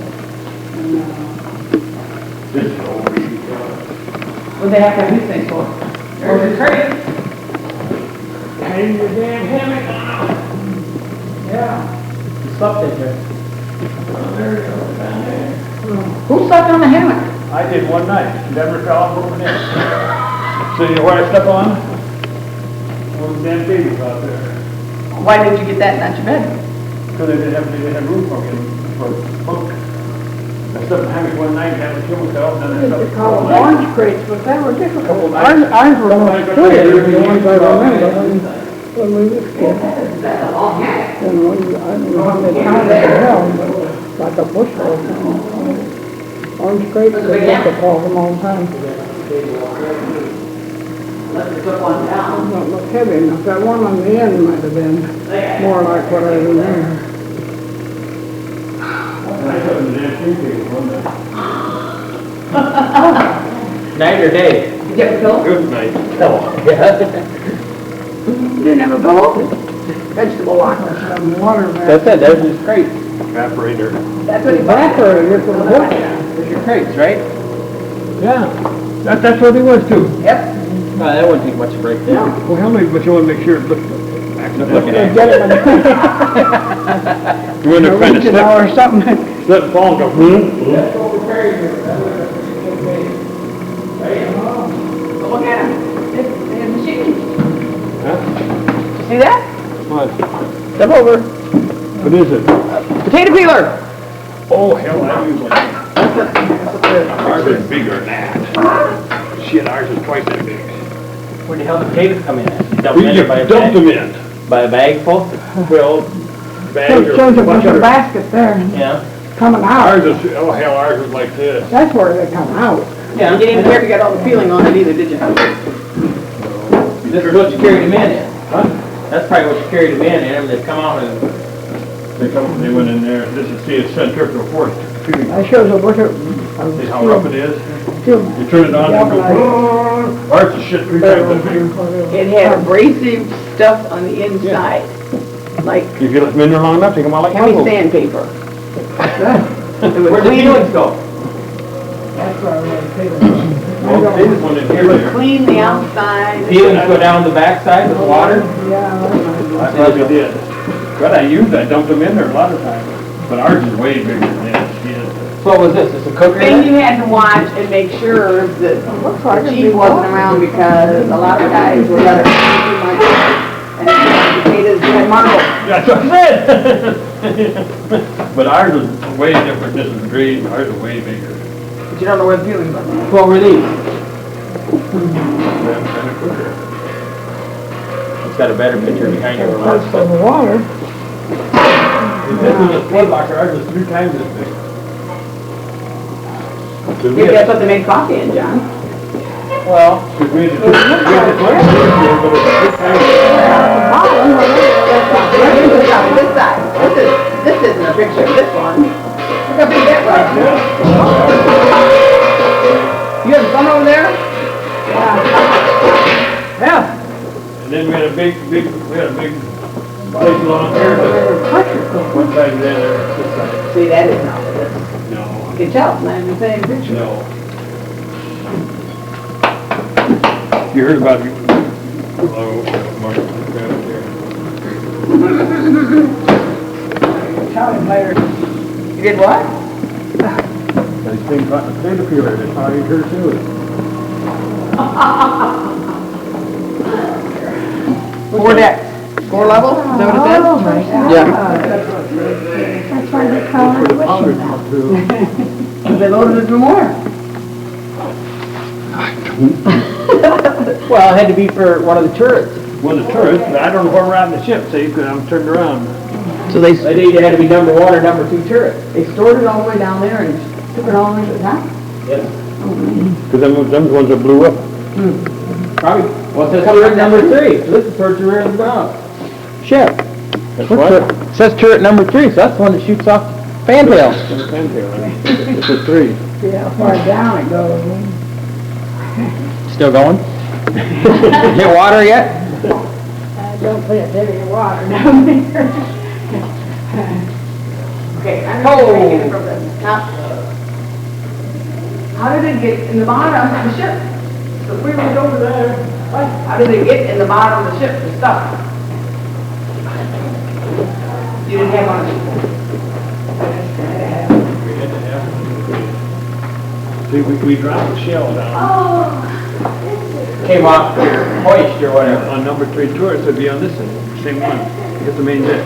This is old. What they have to have these things for? There's the crate. Hang your damn hammock on. Yeah. Slept in there. Who slept on the hammock? I did one night, never fell off over there. So you know where I slept on? One of the damn tables out there. Why didn't you get that not your bed? Because they didn't have room for me, for bunk. I slept in hammock one night, had a kill myself, then I They slept. call them orange crates, but they were difficult. Couple Ours nights. were Couple more nights I clear, played the ones I remember when we was kids. That's a long hammock. And when, I don't know how many pounds they held, but like a bushel or something. Orange crates, they used to call them all the time. Let's put one down. Don't look heavy enough. That one on the end might have been more like what I remember. I slept in the damn tea table one night. Night or day? Did you have a pillow? Good night. You didn't have a pillow? Vegetable locker. Some water back. That's it, there's his crate. Evaporator. That's what he Evaporator for the book. There's your crates, right? Yeah. That's what he was too. Yep. That wouldn't take much to break down. Well, how many, but you want to make sure it looks Looking at Get it when You want to kind of you slip, know, or something. slip and fall and go, Look at him. It's a machine. Huh? See that? What? Step over. What is it? Potato peeler. Oh, hell, I use one. Ours is bigger than that. Shit, ours is twice that big. Where the hell the potatoes come in at? Dump We them in by a dumped them bag? in. By a bag full? Well, bag or Shows a bunch of whatever. basket there Yeah. coming out. Ours is, oh, hell, ours is like this. That's where they come out. Yeah, you didn't care to get all the peeling on it either, did you? This is what you carried them in. Huh? That's probably what you carried them in, and they've come out and, They went in there, this is, see, it's centrifugal force. That shows a bunch of See how rough it is? steel. You turn it on and go, ours is shit 3 times as big. It had abrasive stuff on the inside, like If you let them in there long enough, they come out like heavy marbles. sandpaper. It was where'd the clean, peelings go? That's where I was feeling. Well, they just went in here there. clean the outside. Peelings go down the backside with the water? Yeah, I probably did. But I dumped them in there a lot of times. But ours is way bigger than this. So what was this, it's a cooker? Then you had to watch and make sure that looks like the it'd chief be wasn't around because a lot of guys were letting too much and potatoes is at Marble. That's what I said. But ours is way different, this is green, ours is way bigger. But you don't know where the viewing button is. What were these? This It's got a better picture behind it. That's for the water. is a flood locker, ours is 3 times as big. So we Maybe have- that's what they made coffee in, John. Well, we have this one here, but it's 3 times as This side. This isn't a picture of this one. Look how big that was. You have fun over there? Yeah. And then we had a big place along here, but one side there, this side. See, that is not this. No, You can tell, it's not in the same picture. no. You heard about it? Hello, Mark, You did what? These things got the potato peeler, that's how you heard too. 4 decks. 4 levels? Is that what it says? Oh, my God. yeah. That's why they call it a wishing well. They loaded it for more. Well, it had to be for one of the turrets. Well, the turret, but I don't know where we're at in the ship, see, because I'm turned around. So they either had to be number 1 or number 2 turret. They stored it all the way down there and took it all the way to the top? Yes. Because them ones that blew up. Probably. Well, it says turret number 3. So this is for turret of the ground. Ship. That's What's what? it says turret number 3, so that's the one that shoots off fantails. It's a 3. See how far down it goes. Still going? Hit water yet? Don't put it in the water down there. Okay, I'm going to take it from the top. How did it get in the bottom of the ship? If we went over there, what? How did it get in the bottom of the ship, the stuff? You didn't have one? See, we dropped the shell down. Came off your hoist or whatever. On number 3 turrets, it'd be on this end, same one, hit the main deck.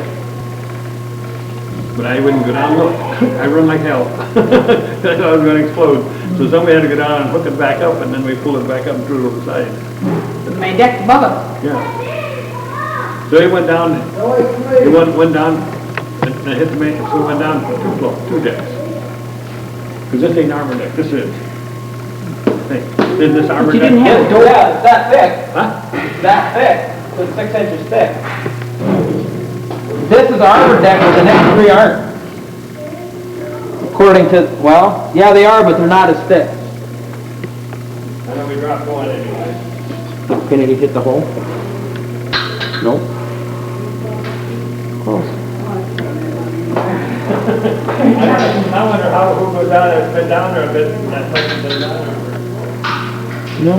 But I wouldn't go down, look, I run like hell. I thought it was gonna explode. So somebody had to go down and hook it back up, and then we pull it back up and threw it over the side. The main deck above us. Yeah. So it went down, it went down, and hit the main, so it went down 2 decks. Because this ain't armor deck, this is. Hey, is this armor You deck? didn't have a door. Yeah, it's that thick. Huh? It's that thick. So it's 6 inches thick. This is armor deck, but the next 3 aren't. According to, well, yeah, they are, but they're not as thick. I know we dropped one anyway. Can it hit the hole? Nope. Close. I wonder how, who goes down there, been down there a bit, that person been down there. No.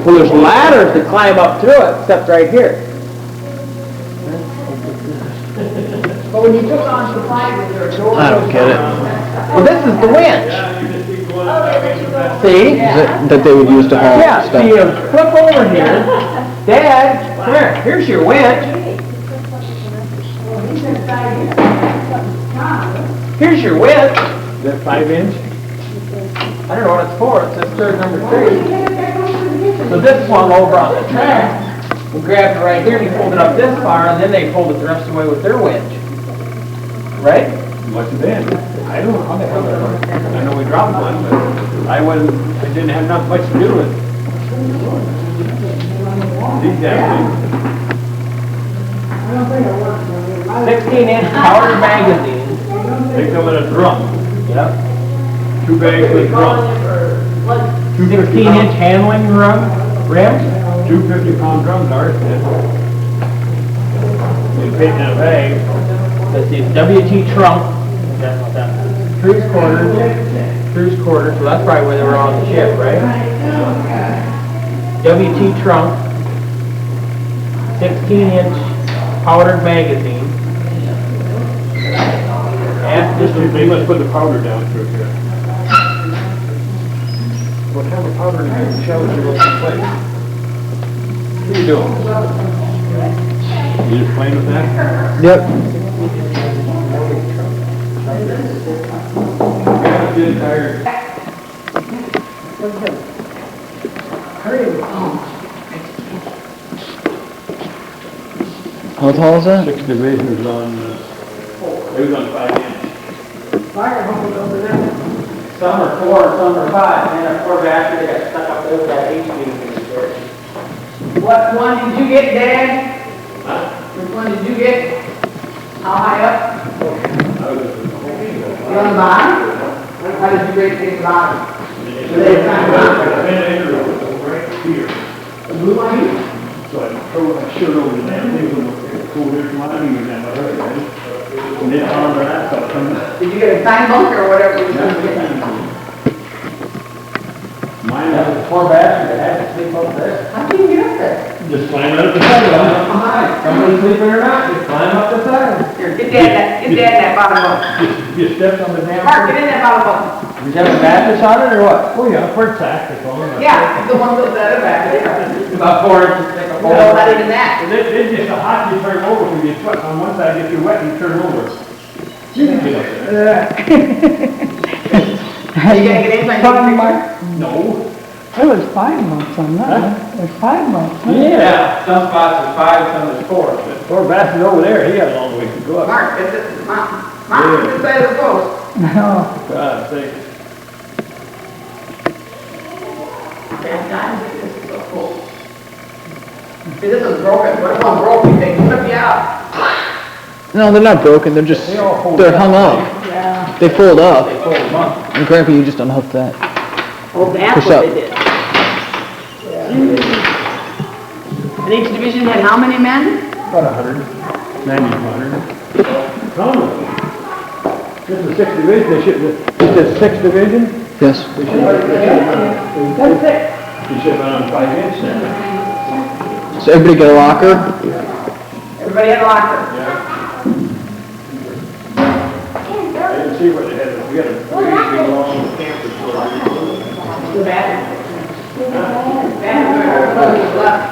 Well, there's ladders that climb up through it, except right here. But when you took on the flight, was there a door? I don't get it. Well, this is the winch. Yeah, you just keep going up. See? That they would use to haul Yeah, so stuff. you flip over here. Dad, come here. Here's your winch. Here's your winch. Is that 5 inch? I don't know what it's for. It says turret number 3. So this swung over on the track. We grabbed it right here and he pulled it up this far, and then they pulled it the rest of the way with their winch. Right? What's it in? I don't know how the hell that works. I know we dropped one, but I didn't have not much to do with it. These damn 16-inch powered magazine. things, they come in a drum, Yep. 2 bags with drum. 16-inch handling rim. 2 50-pound drums are it. You fit in a bag. Let's see, WT trunk. Cruise quarters, so that's probably where they were on the ship, right? WT trunk, 16-inch powdered magazine. And They must put the powder down through here. What kind of powder in your shells you want to place? What are you doing? You just playing with that? Yep. Good, tired. How tall is that? 6 divisions on, it was on 5 inch. Some are 4 and some are 5, and then 4 after they got stuck up over that H beam in the church. What one did you get, Dad? Huh? Which one did you get? How high up? I was, You on the bottom? How did you rate the bottom? right here. The blue one? So I throw my shirt over the damn thing when it's cold air climbing and then my hurt, right? And then on that, so I come. Did you get a time bunker or whatever you said? Mine That was was 4 after they had to sleep up there. How can you get up there? just climb out the side. Behind, somebody sleeping or not, just climb up the side. Here, get Dad that bottom bunk. You stepped on the damn. Mark, get in that bottom bunk. Did you have a mattress on it or what? Oh, yeah, first tactical. Yeah, the one with the back there. About 4 inches thick. No, not even that. And it's just a hot, you turn over, when you sweat on one side, if you're wet, you turn over. You can get up there. You gotta get anything. No. It was 5 months on that one. It was 5 months. huh? Yeah, some spots is 5, some is 4. Poor bastard over there, he got a long way to go up. Mark, this is, Mark, this side of the post. No. God sakes. This is so cool. See, this is broken. What if I'm broken? They flip you out. No, they're not broken. They're just, they're hung up. Yeah. They fold up. They fold them up. And Grandpa, you just unhook that. Oh, that's Push what up. they did. And each division had how many men? About 100, 90, 100. No, this is 6th division, they should, this is 6th division? Yes. They should have been on 5 inch then. So everybody get a locker? Everybody had a locker. I didn't see where they had it, we had a pretty big long campus store. Too bad. Bad, left.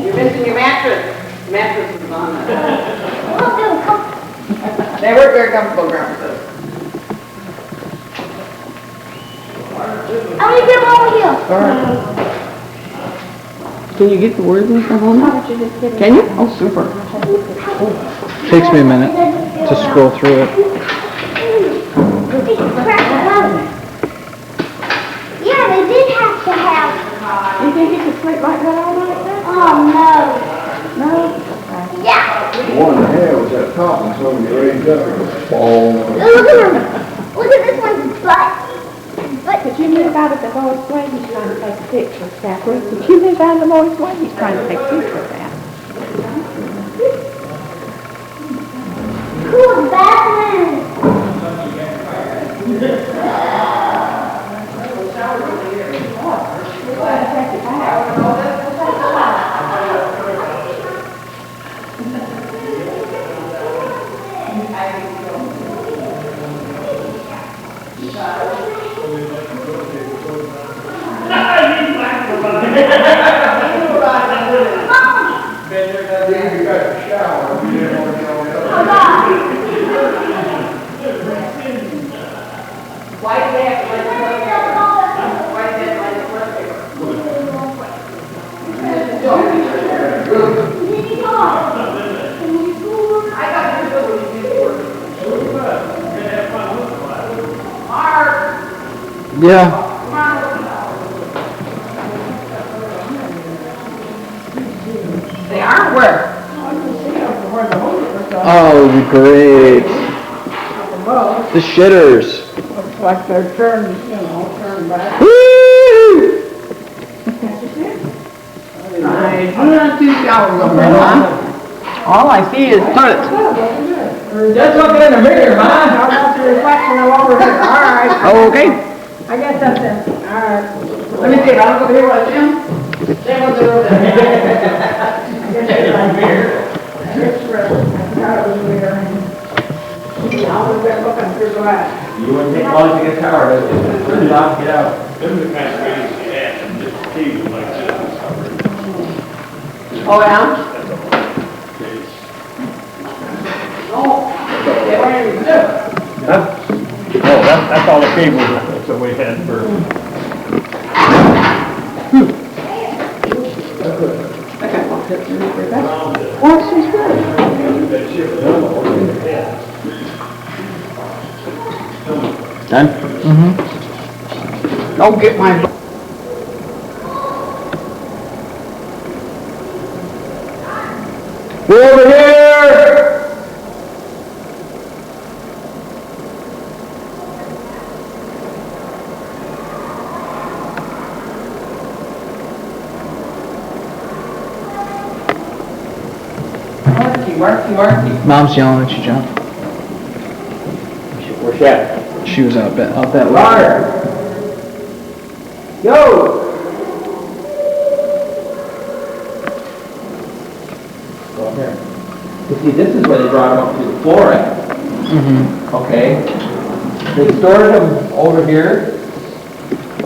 You're missing your mattress. Mattress is on there. They weren't very comfortable, Grandpa says. Can you get the words and stuff on that? Can you? Oh, super. Takes me a minute to scroll through it. Yeah, they did have to have. You think you could sleep like that all night then? Oh, no. No? Yeah. The one in the head was that top and so when you raised up, it was fall. Look at him. Look at this one's butt. But you live out of the Boy's Way, he's trying to take a picture, Stafford. But you live out of the Boy's Way, he's trying to take a picture of that. Cool Batman. Yeah. They are where? Oh, great. The shitters. Looks like they're turned, turned back. Woo! I do not see showers up there, huh? All I see is toilets. Just looking in the mirror, How man. about the reflection of over here? All right. Oh, okay. I guess that's it. All right. Let me see, I'll go over here with Jim. Jim was over there. I guess it's right here. It's red. I forgot it was there. I was there looking through the glass. You wouldn't take long to get a car, just turn it off, get out. Them are the kind of ratings you had, and just cable like this. Oh, yeah? That's all the cables that we had for. Works is good. Done? Don't get my... We're over here! Marky. Mom's yelling at you, John. Where's she at? She was out that way. Water! Yo! Go up here. You see, this is where they brought them up to the floor at. Mm-hmm. Okay? They stored them over here.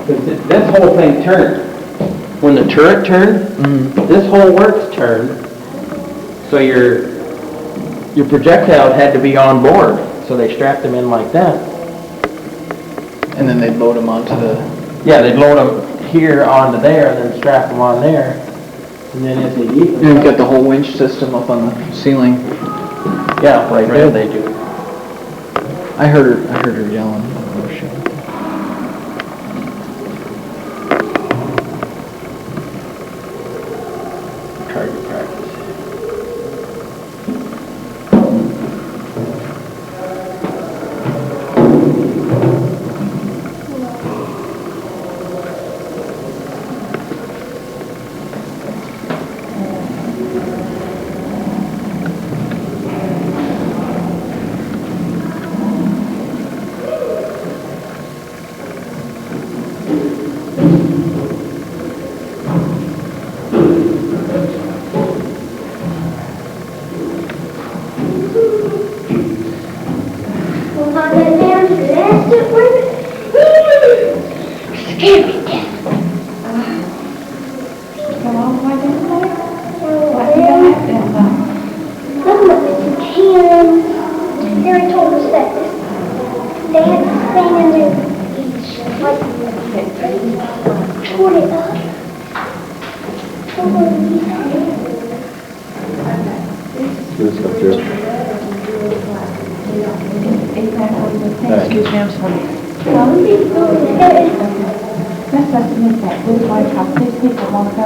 This whole thing turned. When the turret turned, this whole works turned. So your projectile had to be on board. So they strapped them in like that. And then they'd load them onto the... Yeah, they'd load them here onto there and then strap them on there. And then as they eat them... You've got the whole winch system up on the ceiling. Yeah, right there they do. I heard her yelling. Oh, shit. Target practice. Harry told us that they had this thing in their tore it up. This up here. Excuse me, I'm sorry. That's supposed to make that blue light how 6 people want to go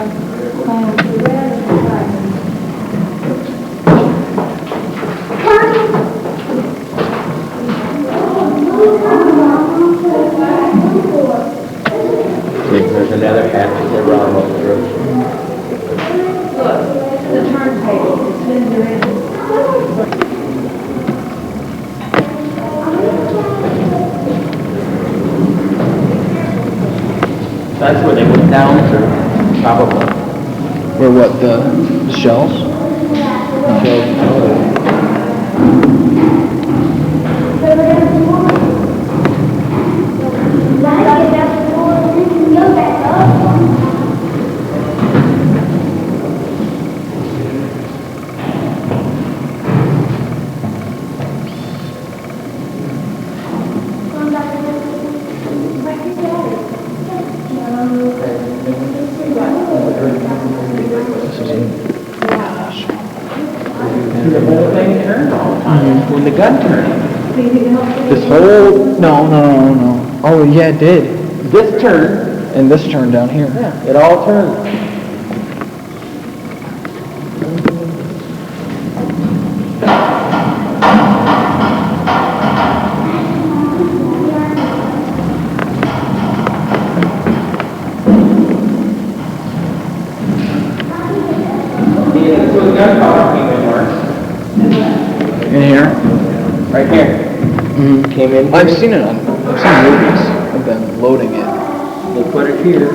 clown. There's another hat that they brought them up through. Look, the turntable, it's been doing. That's where they went down to, probably. Where what, the shells? The whole thing turned all the time, when the gun turned. This whole... No. Oh, yeah, it did. This turned. And this turned down here. Yeah, it all turned. This was the gun power came in works. In here? Right here. Mm-hmm. Came in. I've seen it on... I've seen movies of them loading it. They put it here.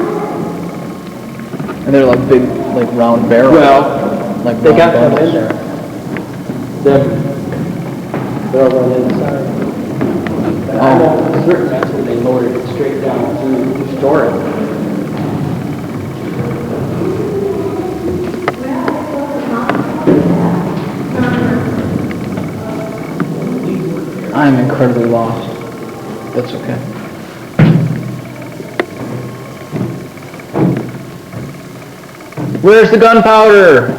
And they're like big, like round barrels. Well, like they round got them barrels. in there. They're over on the inside. But I'm almost certain that's where they loaded it straight down to store it. I'm incredibly lost. That's okay. Where's the gunpowder?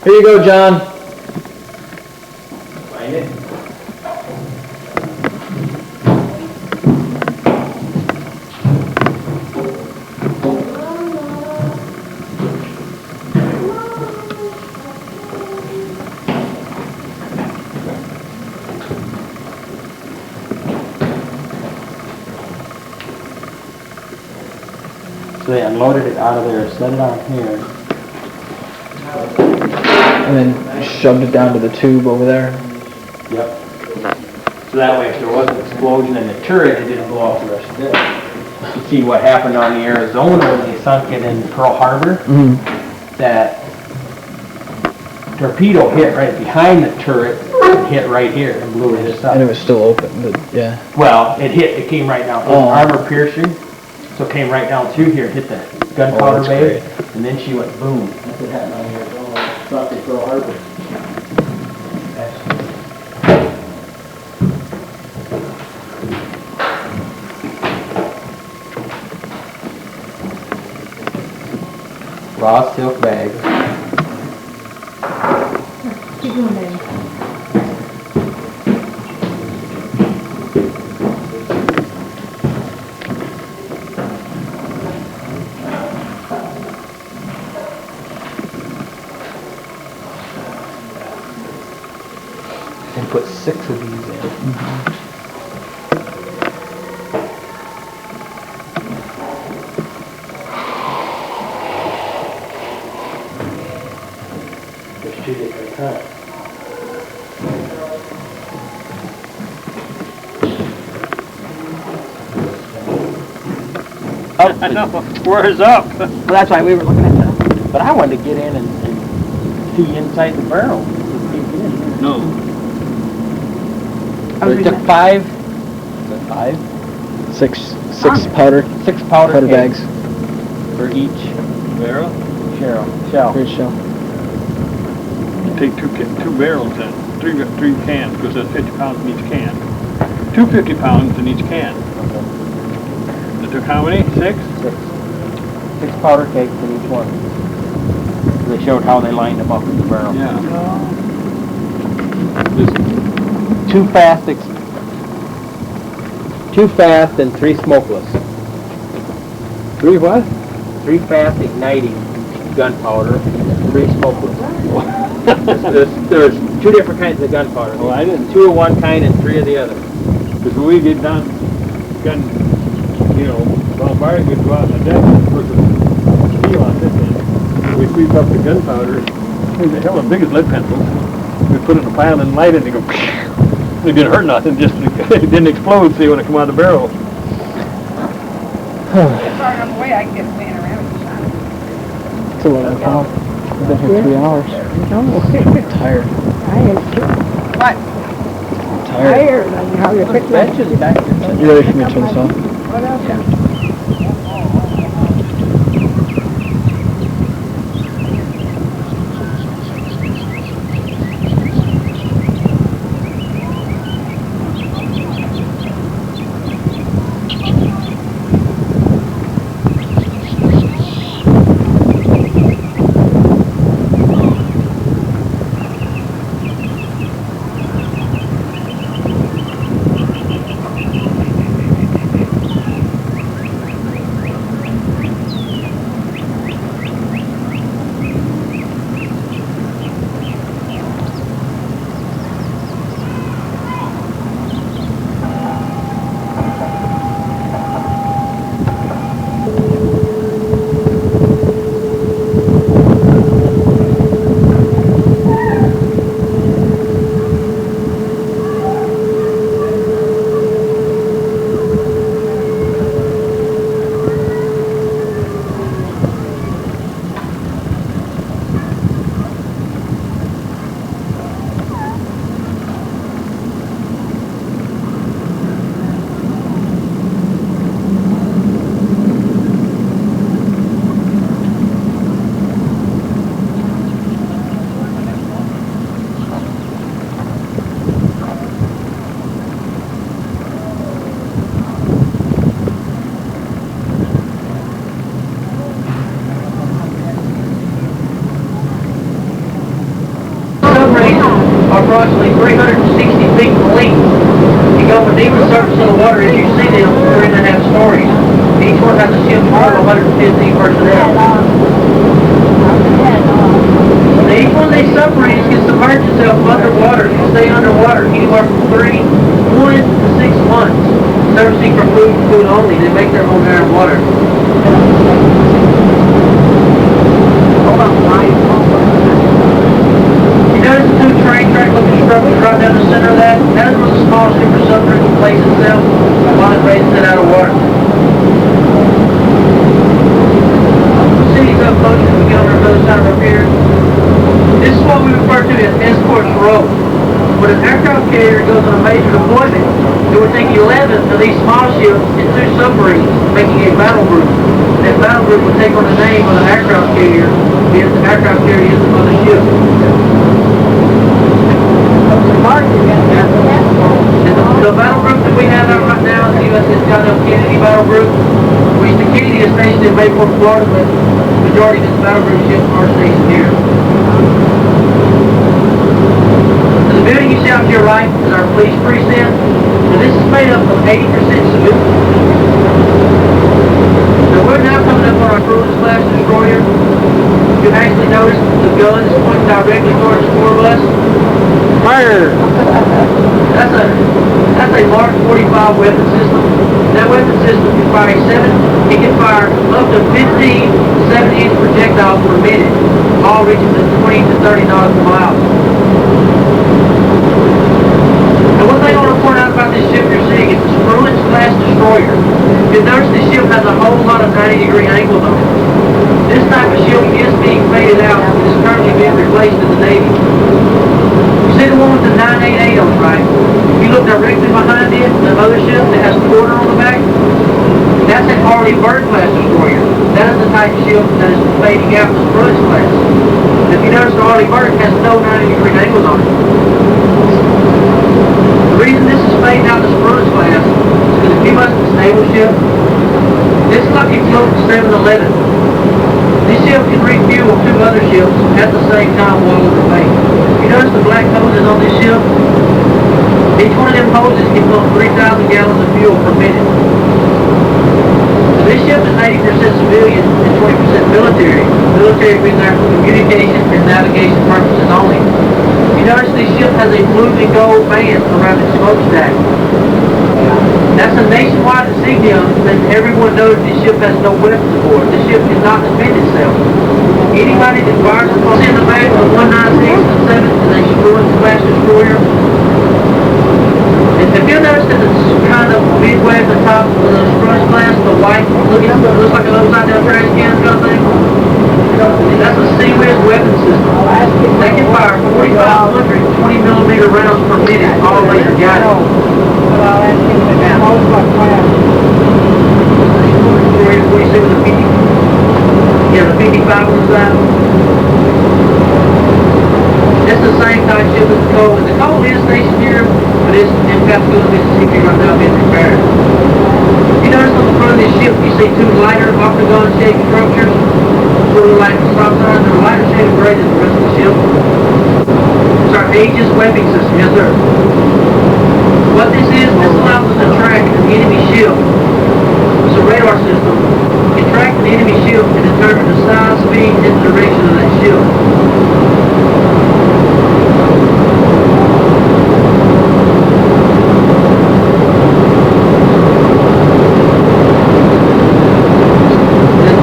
Here you go, John. Find it? So they unloaded it out of there, set it on here. And then shoved it down to the tube over there. Yep. So that way if there was an explosion in the turret, it didn't blow off the rest of it. You see what happened on the Arizona when they sunk it in Pearl Harbor? That torpedo hit right behind the turret, hit right here and blew it up. And it was still open, but yeah. Well, it came right down, armor piercing, so it came right down through here, hit the gunpowder that's bay, great. and then she went boom. That's what happened on here, sunk at Pearl Harbor. Raw silk bag. Keep going, baby. And put 6 of these in. There's 2 different kinds. I know, where's up? Well, that's why we were looking at that. But I wanted to get in and see inside the barrel. No. So it took 5. Is that 5? Six powder 6 powder kegs bags for each Barrel? shell. for each shell. Take two barrels then, three cans, because there's 50 pounds in each can. 250 pounds in each can. It took how many? 6? 6 powder kegs in each one. They showed how they lined them up in the barrel. Yeah. 2 fast and 3 smokeless. 3 what? 3 fast igniting gunpowder, 3 smokeless. there's 2 different kinds of gunpowder. Well, I didn't. 2 of one kind and 3 of the other. Because when we get done, bombarding, we go out on the deck and put the steel on this end. We sweep up the gunpowder, the hell as big as lead pencils. We put it in a pile and light it and they go, it didn't hurt nothing, just it didn't explode, see, when it come out of the barrel. Far enough away, I can get a fan around and shot it. It's a lot of count. I've been here 3 hours. No, Tired. I am too What? Tired. tired of how you pick my... Benches back there. You ready for me to turn this off? What else? approximately 360 feet in length. You go beneath the surface of the water as you see them, 3.5 stories. Each one has a ship crew of 115 personnel. Now, each one of these submarines can submerge itself underwater and stay underwater anywhere from 1 to 6 months, servicing for food only. They make their own air and water. You notice the 2 train track looking structures right down the center of that? That is where the small super submarine will place itself while it raises it out of water. Cities up close as we get on the other side up here. This is what we refer to as escorts row. When an aircraft carrier goes on a major deployment, it would take 11 of these small ships and 2 submarines, making a battle group. That battle group would take on the name of the aircraft carrier, because the aircraft carrier is the mothership. And the battle group that we have out right now is the USS John F. Kennedy battle group, which the Kennedy is stationed in Mayport, Florida, but the majority of its battle group ships are stationed here. The building you see out to your right is our police precinct, and this is made up of 80% civilians. So we're now coming up on our cruise-class destroyer. You can actually notice the gun is pointing directly towards the tour bus. Fire! That's a Mark 45 weapon system. That weapon system can fire it can fire up to 15 70-inch projectiles per minute, all reaching to 20 to 30 nautical miles. And one thing I want to point out about this ship you're seeing is the Spruance class destroyer. You'll notice the ship has a whole lot of 90-degree angles on it. This type of ship is being faded out and is currently being replaced in the Navy. You see the one with the 988 on it, right? If you look directly behind it, the other ship that has a quarter on the back, that's an Arleigh Burke class destroyer. That is the type of ship that is fading out the Spruance class. And if you notice, the Arleigh Burke has no 90-degree angles on it. The reason this is fading out the Spruance class is because if you must be a naval ship, this is like a float 711. This ship can refuel 2 other ships at the same time while overweight. You notice the black hoses on this ship? Each one of them hoses can pump 3,000 gallons of fuel per minute. So this ship is 80% civilian and 20% military. Military being there for communication and navigation purposes only. You notice this ship has a blue and gold band around its smokestack. That's a nationwide insignia that everyone knows this ship has no weapons aboard. This ship cannot defend itself. Anybody that fires upon in the back of 196 and 7 is a Spruance class destroyer. And if you'll notice that it's kind of midway at the top of the Spruance class, the white looks like an upside down trash can kind of thing. That's a CWIS weapon system. They can fire 4,500 20mm rounds per minute, all laser guided. Where you see with the 50, the 55 on the side. It's the same type of ship as the Cole. The Cole is stationed here, but it's in Pascagoula, Mississippi right now being repaired. You notice on the front of this ship, you see 2 lighter octagon-shaped structures. Sort of like stop signs. They're lighter shade of gray than the rest of the ship. It's our Aegis webbing system, yes sir. What this allows us to track an enemy ship. It's a radar system. It can track an enemy ship and determine the size, speed, and direction of that ship.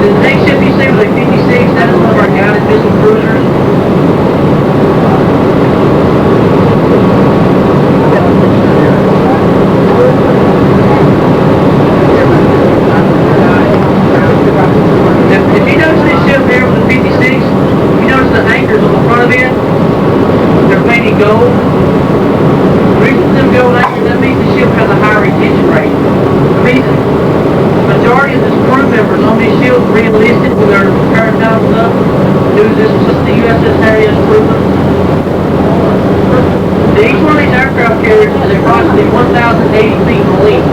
The next ship you see with a 56, that is one of our guided missile cruisers. If you notice this ship there with the 56, you notice the anchors on the front of it, they're painted gold. The reason them gold anchors, that means the ship has a high retention rate. It means the majority of the crew members on these ships re-enlisted when their current time was up. Due to this was the USS Harry S. Truman. Each one of these aircraft carriers is approximately 1,080 feet in length.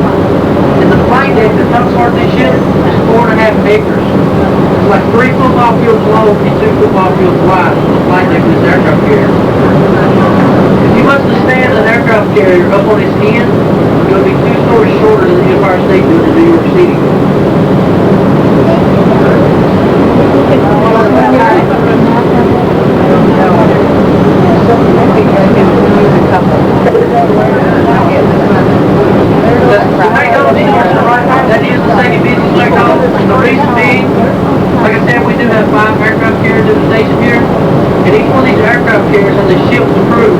And the flight deck, the top part of this ship, is 4.5 acres. It's like 3 football fields long and 2 football fields wide. The flight deck of this aircraft carrier. If you carrier up on its end, it'll be 2 stories shorter than the Empire State Building in New York City. That is the second busiest McDonald's. The reason being, like I said, we do have 5 aircraft carriers in the station here, and each one of these aircraft carriers has a ship's crew.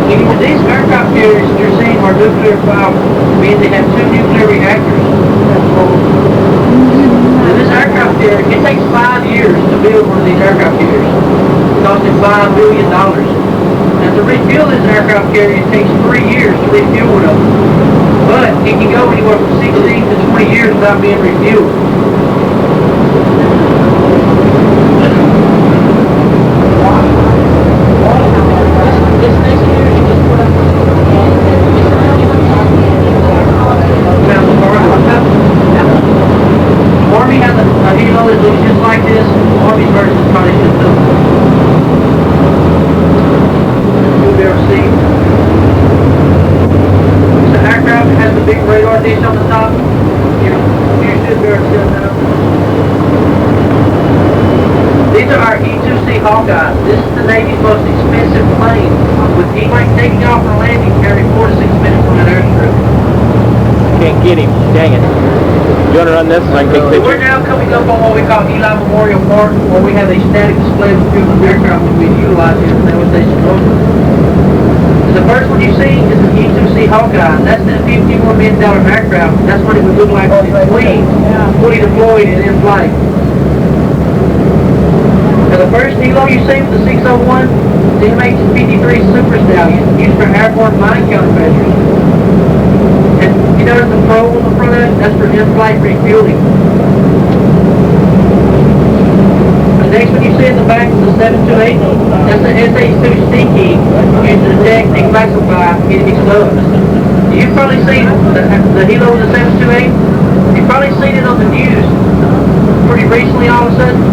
And these aircraft carriers that you're seeing are nuclear powered, meaning they have 2 nuclear reactors. And this aircraft carrier, it takes 5 years to build one of these aircraft carriers, costing $5 billion. And to refuel this aircraft carrier, it takes 3 years to refuel one of them. But it can go anywhere from 16 to 20 years without being refueled. This next year, you just put up Army has a helo that looks just like this. Army's version is probably just built. You'll be able to see. It's an aircraft that has the big radar dish on the top. You should be able to see it now. These are our E-2C Hawkeyes. This is the Navy's most expensive plane. With E-Mike taking off and landing, carry 4 to 6 minutes on that airstrip. Can't get him, dang it. You want to run this so I can take pictures? We're now coming up on what we call Eli Memorial Park, where we have a static display of fuel aircraft that we utilize here at the Naval Station Road. The first one you see is an E-2C Hawkeye. That's the $51 million aircraft. That's what it would look like on its wings, fully deployed and in flight. Now the first helo you see with the 601 is the MH-53 Super Stallion, used for airborne mine countermeasures. And you notice the probe on the front of it? That's for in-flight refueling. The next one you see in the back is the 728. That's the SH-2 Stinky, used to detect and classify enemy subs. You've probably seen the helo with the 728. You've probably seen it on the news pretty recently all of a sudden.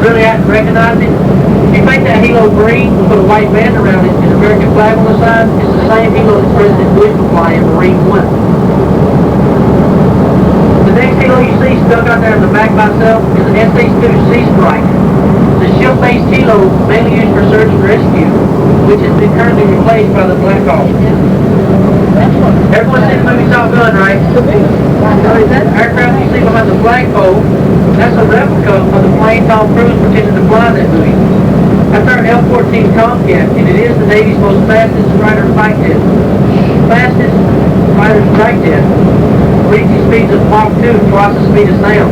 Really hadn't recognized it. If you paint that helo green, put a white band around it, and an American flag on the side, it's the same helo that President Bush would fly in Marine One. The next helo you see stuck out there in the back by itself is an SH-2 Sea Strike. It's a ship-based helo mainly used for search and rescue, which has been currently replaced by the Black Hawk. Everyone's seen the movie Top Gun, right? That aircraft you see behind the flagpole, that's a replica of the plane Tom Cruise pretended to fly in that movie. That's our F-14 Tomcat, and it is the Navy's most fastest fighter strike jet. Fastest fighter strike jet. Reaching speeds of Mach 2, twice the speed of sound.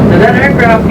Now that aircraft